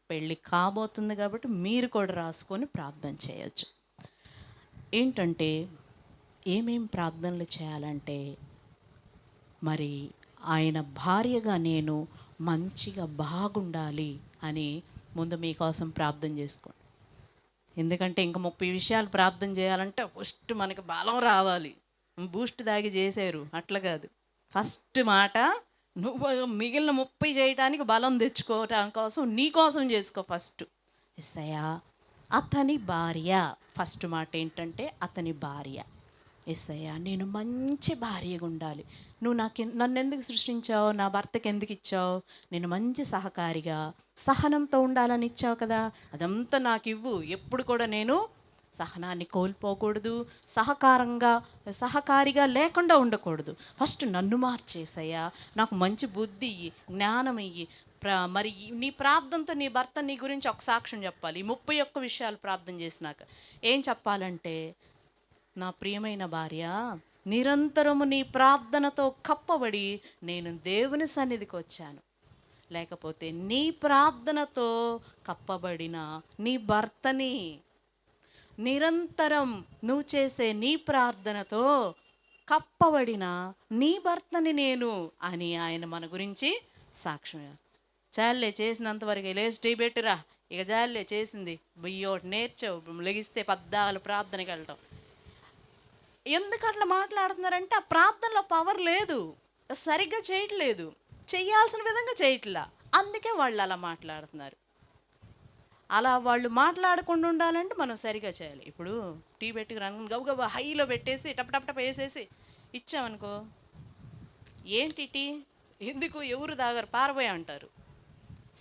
పెళ్ళి కాబోతుంది కాబట్టి మీరు కూడా రాసుకొని ప్రార్థన చేయొచ్చు. ఏంటంటే ఏమేం ప్రార్థనలు చేయాలంటే, మరి ఆయన భార్యగా నేను మంచిగా బాగుండాలి అని ముందు మీకోసం ప్రార్థన చేసుకోండి. ఎందుకంటే ఇంకా 30 విషయాలు ప్రార్థన చేయాలంటే ఫస్ట్ మనకి బలం రావాలి. బూస్ట్ దాగి చేశారు అట్లా కాదు. ఫస్ట్ మాట నువ్వు మిగిలిన 30 చేయడానికి బలం తెచ్చుకోవటం కోసం నీ కోసం చేసుకో ఫస్ట్. యేసయ్యా అతని భార్య. ఫస్ట్ మాట ఏంటంటే అతని భార్య. యేసయ్యా నేను మంచి భార్యగా ఉండాలి. నువ్వు నన్ను ఎందుకు సృష్టించావు? నా భర్తకి ఎందుకు ఇచ్చావు? నేను మంచి సహకారిగా, సహనంతో ఉండాలని ఇచ్చావు కదా, అదంతా నాకు ఇవ్వు. ఎప్పుడు కూడా నేను సహనాన్ని కోల్పోకూడదు, సహకారిగా లేకుండా ఉండకూడదు. ఫస్ట్ నన్ను మార్చేసయ్యా, నాకు మంచి బుద్ధి ఇయ్యి, జ్ఞానం ఇయ్యి. మరి నీ ప్రార్థనతో నీ భర్త నీ గురించి ఒక సాక్ష్యం చెప్పాలి. ఈ 31 విషయాలు ప్రార్థన చేసినాక ఏం చెప్పాలంటే, నా ప్రియమైన భార్య, నిరంతరము నీ ప్రార్థనతో కప్పబడి నేను దేవుని సన్నిధికి వచ్చాను. లేకపోతే నీ ప్రార్థనతో కప్పబడిన నీ భర్తని, నిరంతరం నువ్వు చేసే నీ ప్రార్థనతో కప్పబడిన నీ భర్తని నేను అని ఆయన మన గురించి సాక్ష్యం. చాలే చేసినంతవరకు లేచి టీ పెట్టిరా, ఇక చాలే చేసింది బియ్యోటి నేర్చావు, లెగిస్తే పద్దాలు ప్రార్థనకి వెళ్ళటం. ఎందుకు అట్లా మాట్లాడుతున్నారంటే ఆ ప్రార్థనలో పవర్ లేదు, సరిగ్గా చేయట్లేదు, చెయ్యాల్సిన విధంగా చేయట్లా. అందుకే వాళ్ళు అలా మాట్లాడుతున్నారు. అలా వాళ్ళు మాట్లాడకుండా ఉండాలంటే మనం సరిగా చేయాలి. ఇప్పుడు టీ పెట్టి గబగబా హైలో పెట్టేసి టపటపటప వేసేసి ఇచ్చామనుకో, ఏంటి టీ ఎందుకు ఎవరు తాగరు పారబోయే అంటారు.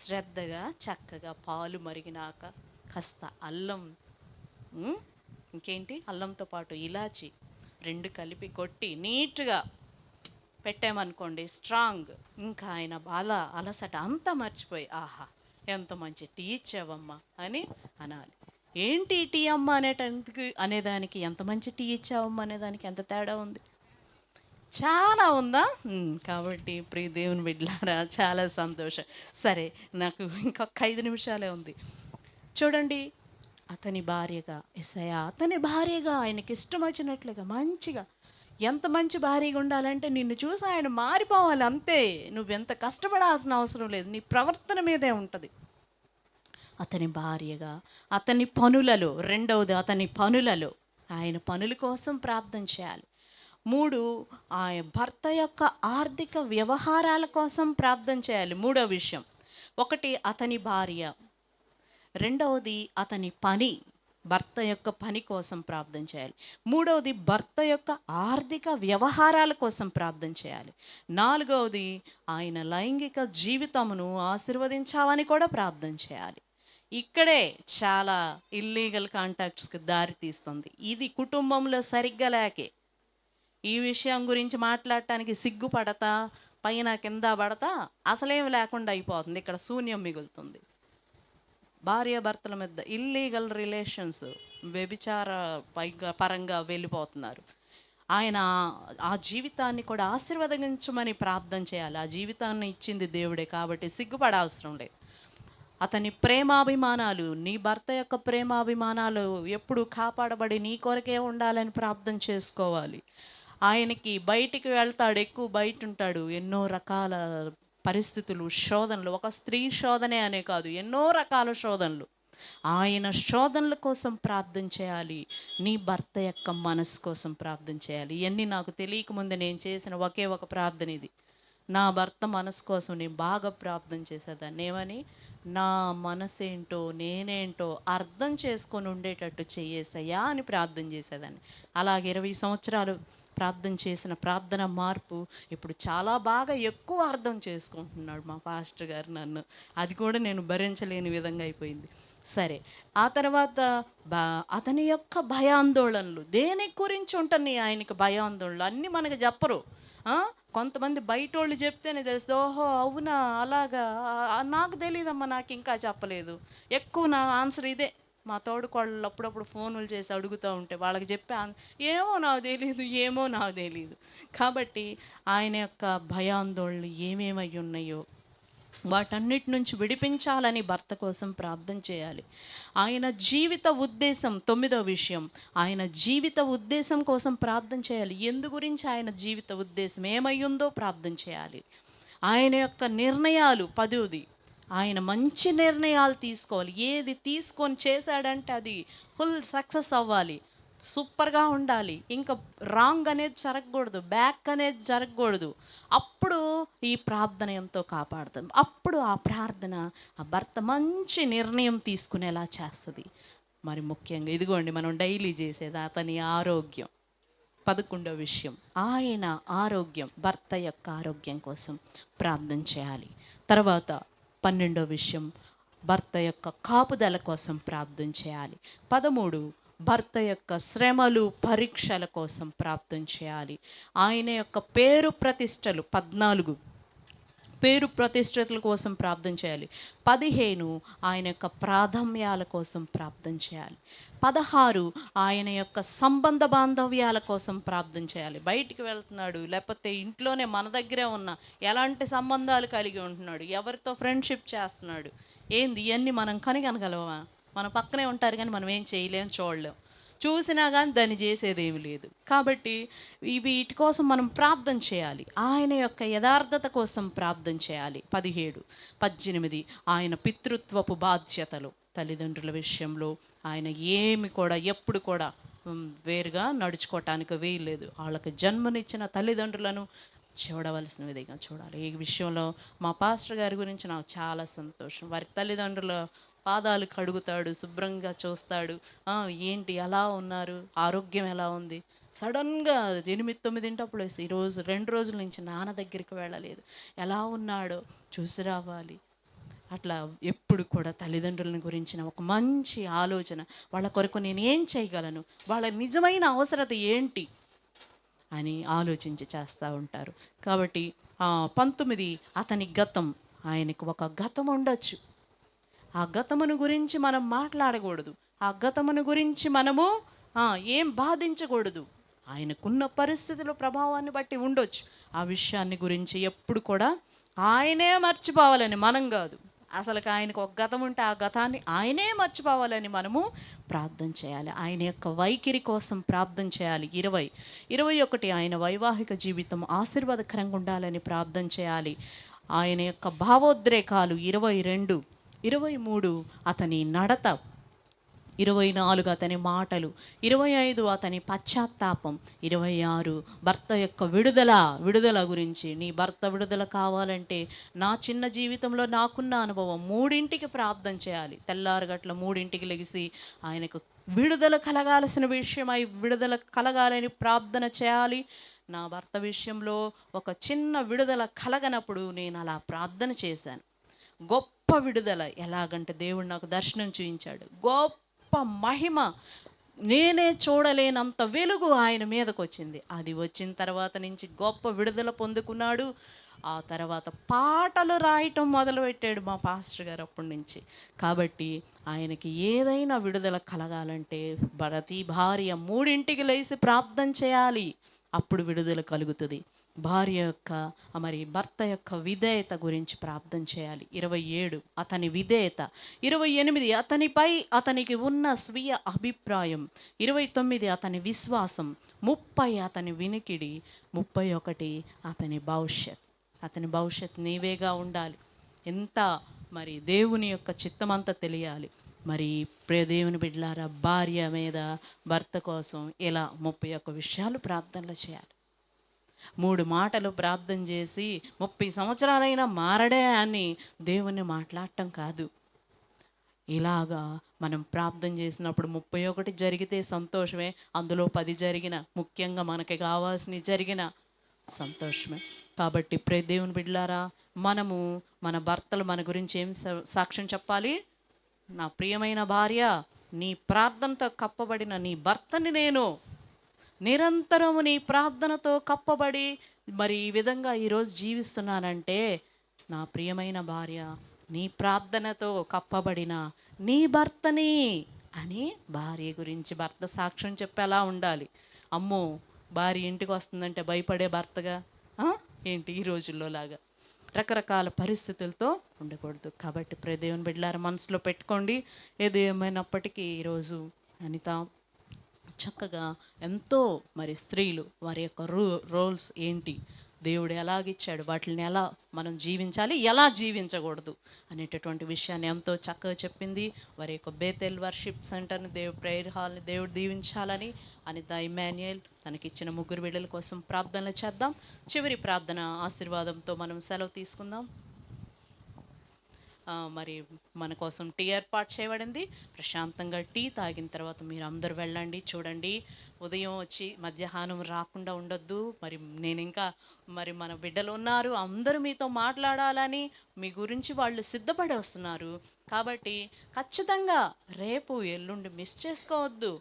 శ్రద్ధగా చక్కగా పాలు మరిగినాక కాస్త అల్లం, ఇంకేంటి అల్లంతో పాటు ఇలాచి 2 కలిపి కొట్టి నీట్గా పెట్టామనుకోండి, స్ట్రాంగ్. ఇంకా ఆయన అలసట అంతా మర్చిపోయి, ఆహా ఎంత మంచి టీ ఇచ్చావమ్మా అని అనాలి. ఏంటి టీ అమ్మ అనేదానికి ఎంత మంచి టీ ఇచ్చావమ్మా అనేదానికి ఎంత తేడా ఉంది? చాలా ఉందా? కాబట్టి ప్రియ దేవుని బిడ్డలారా, చాలా సంతోషం. సరే, నాకు ఇంకొక 5 నిమిషాలే ఉంది. చూడండి, అతని భార్యగా యేసయ్యా, అతని భార్యగా ఆయనకి ఇష్టం వచ్చినట్లుగా మంచిగా ఎంత మంచి భార్యగా ఉండాలంటే నిన్ను చూసి ఆయన మారిపోవాలి అంతే. నువ్వెంత కష్టపడాల్సిన అవసరం లేదు, నీ ప్రవర్తన మీదే ఉంటుంది. అతని భార్యగా, అతని పనులలో, రెండవది అతని పనులలో, ఆయన పనుల కోసం ప్రార్థన చేయాలి. 3, ఆ భర్త యొక్క ఆర్థిక వ్యవహారాల కోసం ప్రార్థన చేయాలి. 3వ విషయం, 1 అతని భార్య, రెండవది అతని పని, భర్త యొక్క పని కోసం ప్రార్థన చేయాలి. 3వది భర్త యొక్క ఆర్థిక వ్యవహారాల కోసం ప్రార్థన చేయాలి. 4వది ఆయన లైంగిక జీవితమును ఆశీర్వదించాలని కూడా ప్రార్థన చేయాలి. ఇక్కడే చాలా ఇల్లీగల్ కాంటాక్ట్స్కి దారి తీస్తుంది. ఇది కుటుంబంలో సరిగ్గా లేకే. ఈ విషయం గురించి మాట్లాడటానికి సిగ్గుపడతా, పైన కింద పడతా అసలేం లేకుండా అయిపోతుంది. ఇక్కడ శూన్యం మిగులుతుంది. భార్యాభర్తల మధ్య ఇల్లీగల్ రిలేషన్స్, వ్యభిచార పరంగా వెళ్ళిపోతున్నారు. ఆయన ఆ జీవితాన్ని కూడా ఆశీర్వదించమని ప్రార్థన చేయాలి. ఆ జీవితాన్ని ఇచ్చింది దేవుడే కాబట్టి సిగ్గుపడాల్సిన లేదు. అతని ప్రేమాభిమానాలు, నీ భర్త యొక్క ప్రేమాభిమానాలు ఎప్పుడు కాపాడబడి నీ కొరకే ఉండాలని ప్రార్థన చేసుకోవాలి. ఆయనకి బయటికి వెళ్తాడు, ఎక్కువ బయట ఉంటాడు, ఎన్నో రకాల పరిస్థితులు, శోధనలు, ఒక స్త్రీ శోధనే అనే కాదు, ఎన్నో రకాల శోధనలు. ఆయన శోధనల కోసం ప్రార్థన చేయాలి. నీ భర్త యొక్క మనసు కోసం ప్రార్థన చేయాలి. ఇవన్నీ నాకు తెలియకముందు నేను చేసిన ఒకే ఒక ప్రార్థన ఇది. నా భర్త మనసు కోసం నేను బాగా ప్రార్థన చేసేదాన్ని. ఏమని? నా మనసు ఏంటో నేనేంటో అర్థం చేసుకొని ఉండేటట్టు చెయ్యేసయ్యా అని ప్రార్థన చేసేదాన్ని. అలాగే 20 సంవత్సరాలు ప్రార్థన చేసిన ప్రార్థన మార్పు ఇప్పుడు చాలా బాగా ఎక్కువ అర్థం చేసుకుంటున్నాడు మా పాస్టర్ గారు నన్ను. అది కూడా నేను భరించలేని విధంగా అయిపోయింది. సరే, ఆ తర్వాత అతని యొక్క భయాందోళనలు, దేని గురించి ఉంటున్నాయి ఆయనకి భయాందోళనలు అన్నీ మనకు చెప్పరు. కొంతమంది బయట వాళ్ళు చెప్తేనే తెలుస్తుంది. ఓహో అవునా అలాగా, నాకు తెలియదమ్మా, నాకు ఇంకా చెప్పలేదు. ఎక్కువ నా ఆన్సర్ ఇదే. మా తోడుకోళ్ళు అప్పుడప్పుడు ఫోన్లు చేసి అడుగుతూ ఉంటే వాళ్ళకి చెప్పే ఏమో నాకు తెలియదు. కాబట్టి ఆయన యొక్క భయాందోళనలు ఏమేమై ఉన్నాయో వాటన్నిటి నుంచి విడిపించాలని భర్త కోసం ప్రార్థన చేయాలి. ఆయన జీవిత ఉద్దేశం, 9వ విషయం, ఆయన జీవిత ఉద్దేశం కోసం ప్రార్థన చేయాలి. ఎందు గురించి ఆయన జీవిత ఉద్దేశం ఏమయ్యుందో ప్రార్థన చేయాలి. ఆయన యొక్క నిర్ణయాలు, 10వది, ఆయన మంచి నిర్ణయాలు తీసుకోవాలి. ఏది తీసుకొని చేశాడంటే అది ఫుల్ సక్సెస్ అవ్వాలి, సూపర్గా ఉండాలి. ఇంకా రాంగ్ అనేది జరగకూడదు, బ్యాక్ అనేది జరగకూడదు. అప్పుడు ఈ ప్రార్థన ఎంతో కాపాడుతుంది. అప్పుడు ఆ ప్రార్థన ఆ భర్త మంచి నిర్ణయం తీసుకునేలా చేస్తుంది. మరి ముఖ్యంగా ఇదిగోండి మనం డైలీ చేసేది అతని ఆరోగ్యం. 11వ విషయం, ఆయన ఆరోగ్యం, భర్త యొక్క ఆరోగ్యం కోసం ప్రార్థన చేయాలి. తర్వాత 12వ విషయం, భర్త యొక్క కాపుదల కోసం ప్రార్థన చేయాలి. 13, భర్త యొక్క శ్రమలు, పరీక్షల కోసం ప్రార్థన చేయాలి. ఆయన యొక్క పేరు ప్రతిష్టలు, 14 పేరు ప్రతిష్టల కోసం ప్రార్థన చేయాలి. 15 ఆయన యొక్క ప్రాధాన్యాల కోసం ప్రార్థన చేయాలి. 16 ఆయన యొక్క సంబంధ బాంధవ్యాల కోసం ప్రార్థన చేయాలి. బయటికి వెళ్తున్నాడు, లేకపోతే ఇంట్లోనే మన దగ్గరే ఉన్న ఎలాంటి సంబంధాలు కలిగి ఉంటున్నాడు, ఎవరితో ఫ్రెండ్షిప్ చేస్తున్నాడు, ఏంది ఇవన్నీ మనం కనగలవా? మన పక్కనే ఉంటారు కానీ మనం ఏం చేయలేం, చూడలేం. చూసినా కానీ దాన్ని చేసేది ఏమి లేదు. కాబట్టి వీటి కోసం మనం ప్రార్థన చేయాలి. ఆయన యొక్క యథార్థత కోసం ప్రార్థన చేయాలి. 17, 18 ఆయన పితృత్వపు బాధ్యతలు, తల్లిదండ్రుల విషయంలో ఆయన ఏమి కూడా ఎప్పుడు కూడా వేరుగా నడుచుకోవటానికి వీల్లేదు. వాళ్ళకి జన్మనిచ్చిన తల్లిదండ్రులను చూడవలసిన విధంగా చూడాలి. ఈ విషయంలో మా పాస్టర్ గారి గురించి నాకు చాలా సంతోషం. వారి తల్లిదండ్రుల పాదాలు కడుగుతాడు, శుభ్రంగా చూస్తాడు. ఏంటి ఎలా ఉన్నారు, ఆరోగ్యం ఎలా ఉంది. సడన్గా 8-9 ఈరోజు 2 రోజుల నుంచి నాన్న దగ్గరికి వెళ్ళలేదు, ఎలా ఉన్నాడో చూసి రావాలి. అట్లా ఎప్పుడు కూడా తల్లిదండ్రుల గురించిన ఒక మంచి ఆలోచన, వాళ్ళ కొరకు నేను ఏం చేయగలను, వాళ్ళ నిజమైన అవసరత ఏంటి అని ఆలోచించి చేస్తూ ఉంటారు. కాబట్టి 19 అతని గతం, ఆయనకు ఒక గతం ఉండొచ్చు. ఆ గతమును గురించి మనం మాట్లాడకూడదు, ఆ గతమును గురించి మనము ఏం బాధించకూడదు. ఆయనకున్న పరిస్థితుల ప్రభావాన్ని బట్టి ఉండొచ్చు. ఆ విషయాన్ని గురించి ఎప్పుడు కూడా ఆయనే మర్చిపోవాలని, మనం కాదు. అసలుకి ఆయనకు ఒక గతం ఉంటే ఆ గతాన్ని ఆయనే మర్చిపోవాలని మనము ప్రార్థన చేయాలి. ఆయన యొక్క వైఖరి కోసం ప్రార్థన చేయాలి. 21 ఆయన వైవాహిక జీవితం ఆశీర్వాదకరంగా ఉండాలని ప్రార్థన చేయాలి. ఆయన యొక్క భావోద్రేకాలు 22, 23 అతని నడత, 24 అతని మాటలు, 25 అతని పశ్చాత్తాపం, 26 భర్త యొక్క విడుదల గురించి. నీ భర్త విడుదల కావాలంటే నా చిన్న జీవితంలో నాకున్న అనుభవం 3ంటికి ప్రార్థన చేయాలి. తెల్లారగట్ల 3ంటికి లెగిసి ఆయనకు విడుదల కలగాల్సిన విషయమై విడుదల కలగాలని ప్రార్థన చేయాలి. నా భర్త విషయంలో ఒక చిన్న విడుదల కలగనప్పుడు నేను అలా ప్రార్థన చేశాను. గొప్ప విడుదల ఎలాగంటే దేవుడు నాకు దర్శనం చూపించాడు. గొప్ప మహిమ, నేనే చూడలేనంత వెలుగు ఆయన మీదకు వచ్చింది. అది వచ్చిన తర్వాత నుంచి గొప్ప విడుదల పొందుకున్నాడు. ఆ తర్వాత పాటలు రాయటం మొదలుపెట్టాడు మా పాస్టర్ గారు అప్పటి నుంచి. కాబట్టి ఆయనకి ఏదైనా విడుదల కలగాలంటే ప్రతి భార్య 3ంటికి లేచి ప్రార్థన చేయాలి. అప్పుడు విడుదల కలుగుతుంది. భార్య యొక్క భర్త యొక్క విధేయత గురించి ప్రార్థన చేయాలి. 27 అతని విధేయత, 28 అతనిపై అతనికి ఉన్న స్వీయ అభిప్రాయం, 29 అతని విశ్వాసం, 30 అతని వినికిడి, 31 అతని భవిష్యత్. అతని భవిష్యత్ నీవేగా ఉండాలి. ఎంత దేవుని యొక్క చిత్తమంతా తెలియాలి. ప్రియ దేవుని బిడ్డలారా, భార్య మీద భర్త కోసం ఇలా 31 విషయాలు ప్రార్థనలు చేయాలి. 3 మాటలు ప్రార్థన చేసి 30 సంవత్సరాలైనా మారడే అని దేవుణ్ణి మాట్లాడటం కాదు. ఇలాగా మనం ప్రార్థన చేసినప్పుడు 31 జరిగితే సంతోషమే, అందులో 10 జరిగిన, ముఖ్యంగా మనకి కావాల్సినవి జరిగిన సంతోషమే. కాబట్టి ప్రియ దేవుని బిడ్డలారా, మనము మన భర్తలు మన గురించి ఏం సాక్ష్యం చెప్పాలి? నా ప్రియమైన భార్య, నీ ప్రార్థనతో కప్పబడిన నీ భర్తని నేను నిరంతరము నీ ప్రార్థనతో కప్పబడి ఈ విధంగా ఈరోజు జీవిస్తున్నానంటే, నా ప్రియమైన భార్య, నీ ప్రార్థనతో కప్పబడిన నీ భర్తని అని భార్య గురించి భర్త సాక్ష్యం చెప్పేలా ఉండాలి. అమ్మో, భార్య ఇంటికి వస్తుందంటే భయపడే భర్తగా ఏంటి ఈ రోజుల్లో లాగా రకరకాల పరిస్థితులతో ఉండకూడదు. కాబట్టి ప్రియ దేవుని బిడ్డలారా, మనసులో పెట్టుకోండి. ఏది ఏమైనప్పటికీ ఈరోజు అనిత చక్కగా ఎంతో స్త్రీలు వారి యొక్క రోల్స్ ఏంటి, దేవుడు ఎలాగిచ్చాడు, వాటిని ఎలా మనం జీవించాలి, ఎలా జీవించకూడదు అనేటటువంటి విషయాన్ని ఎంతో చక్కగా చెప్పింది. వారి యొక్క బేతెల్ వర్షిప్ సెంటర్ని ప్రేయర్ హాల్ని దేవుడు దీవించాలని అనిత ఇమాన్యుయల్ తనకిచ్చిన 3 బిడ్డల కోసం ప్రార్థనలు చేద్దాం. చివరి ప్రార్థన ఆశీర్వాదంతో మనం సెలవు తీసుకుందాం. మన కోసం టీ ఏర్పాటు చేయబడింది. ప్రశాంతంగా టీ తాగిన తర్వాత మీరు అందరూ వెళ్ళండి. చూడండి, ఉదయం వచ్చి మధ్యాహ్నం రాకుండా ఉండొద్దు. నేను ఇంకా మన బిడ్డలు ఉన్నారు, అందరూ మీతో మాట్లాడాలని మీ గురించి వాళ్ళు సిద్ధపడి వస్తున్నారు. కాబట్టి ఖచ్చితంగా రేపు ఎల్లుండి మిస్ చేసుకోవద్దు.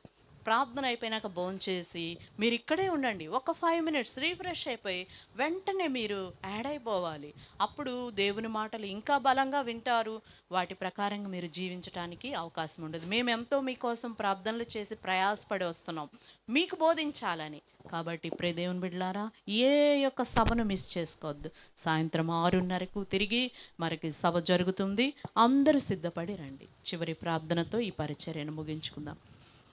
ప్రార్థన అయిపోయినాక భోంచేసి మీరు ఇక్కడే ఉండండి. ఒక 5 మినిట్స్ రీఫ్రెష్ అయిపోయి వెంటనే మీరు యాడ్ అయిపోవాలి. అప్పుడు దేవుని మాటలు ఇంకా బలంగా వింటారు. వాటి ప్రకారంగా మీరు జీవించడానికి అవకాశం ఉండదు. మేము ఎంతో మీకోసం ప్రార్థనలు చేసి ప్రయాసపడి వస్తున్నాం మీకు బోధించాలని. కాబట్టి ప్రియ దేవుని బిడ్డలారా, ఏ యొక్క సభను మిస్ చేసుకోవద్దు. సాయంత్రం 6:30కు తిరిగి సభ జరుగుతుంది. అందరూ సిద్ధపడి రండి. చివరి ప్రార్థనతో ఈ పరిచర్యను ముగించుకుందాం.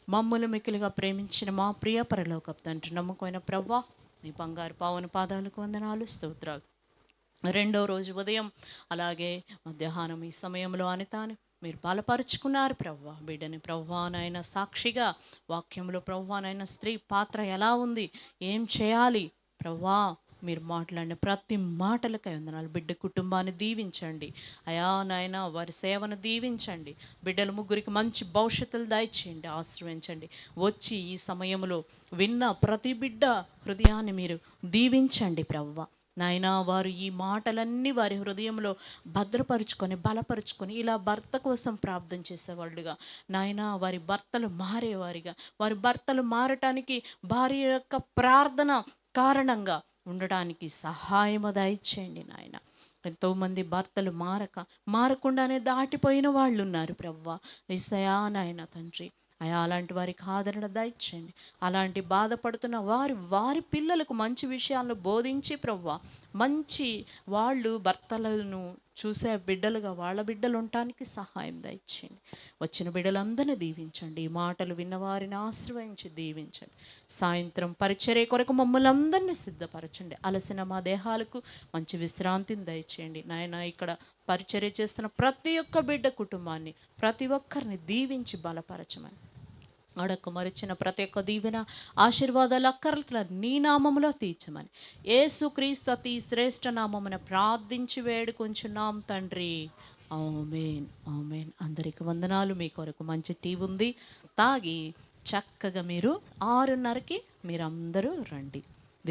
మమ్మల్ని మిక్కిలిగా ప్రేమించిన మా ప్రియ పరలోకపు తండ్రి, నమ్మకమైన ప్రభువా, నీ బంగారు పావన పాదాలకు వందనాలు, స్తోత్రాలు. 2వ రోజు ఉదయం అలాగే మధ్యాహ్నం ఈ సమయంలో అనితాని మీరు బలపరుచుకున్నారు ప్రభువా. బిడ్డని ప్రభువానైనా సాక్షిగా వాక్యంలో ప్రభువానైనా స్త్రీ పాత్ర ఎలా ఉంది, ఏం చేయాలి ప్రభువా, మీరు మాట్లాడిన ప్రతి మాటలకై వందనాలు. బిడ్డ కుటుంబాన్ని దీవించండి అయా నాయన, వారి సేవను దీవించండి. బిడ్డల 3కి మంచి భవిష్యత్తులు దయచేయండి, ఆశ్రయించండి. వచ్చి ఈ సమయంలో విన్న ప్రతి బిడ్డ హృదయాన్ని మీరు దీవించండి ప్రభువా. నాయనా, వారు ఈ మాటలన్నీ వారి హృదయంలో భద్రపరుచుకొని బలపరుచుకొని ఇలా భర్త కోసం ప్రార్థన చేసేవాళ్ళుగా నాయనా, వారి భర్తలు మారేవారిగా, వారి భర్తలు మారటానికి భార్య యొక్క ప్రార్థన కారణంగా ఉండడానికి సహాయము దయచేయండి నాయన. ఎంతోమంది భర్తలు మారకుండానే దాటిపోయిన వాళ్ళు ఉన్నారు ప్రభువా. యేసయ్యా నాయన తండ్రి, అయా అలాంటి వారికి ఆదరణ దయచేయండి. అలాంటి బాధపడుతున్న వారి పిల్లలకు మంచి విషయాలను బోధించి ప్రభువా, మంచి వాళ్ళు భర్తలను చూసే బిడ్డలుగా వాళ్ళ బిడ్డలు ఉండటానికి సహాయం దయచేయండి. వచ్చిన బిడ్డలందరినీ దీవించండి. ఈ మాటలు విన్నవారిని ఆశ్రయించి దీవించండి. సాయంత్రం పరిచర్య కొరకు మమ్మల్ని అందరినీ సిద్ధపరచండి. అలసిన మా దేహాలకు మంచి విశ్రాంతిని దయచేయండి. నాయన ఇక్కడ పరిచర్య చేస్తున్న ప్రతి ఒక్క బిడ్డ కుటుంబాన్ని, ప్రతి ఒక్కరిని దీవించి బలపరచమని, అడక్కు మరిచిన ప్రతి ఒక్క దీవెన ఆశీర్వాదాలు అక్కర్ల నీ నామములో తీర్చమని యేసుక్రీస్తు అతి శ్రేష్ఠ నామమున ప్రార్థించి వేడుకొంచున్నాం తండ్రి. ఆమేన్, ఆమేన్. అందరికి వందనాలు. మీ కొరకు మంచి టీ ఉంది, తాగి చక్కగా మీరు 6:30కి మీరందరూ రండి.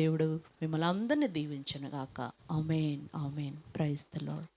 దేవుడు మిమ్మల్ని అందరినీ దీవించును గాక. Amen, amen. Praise the lord.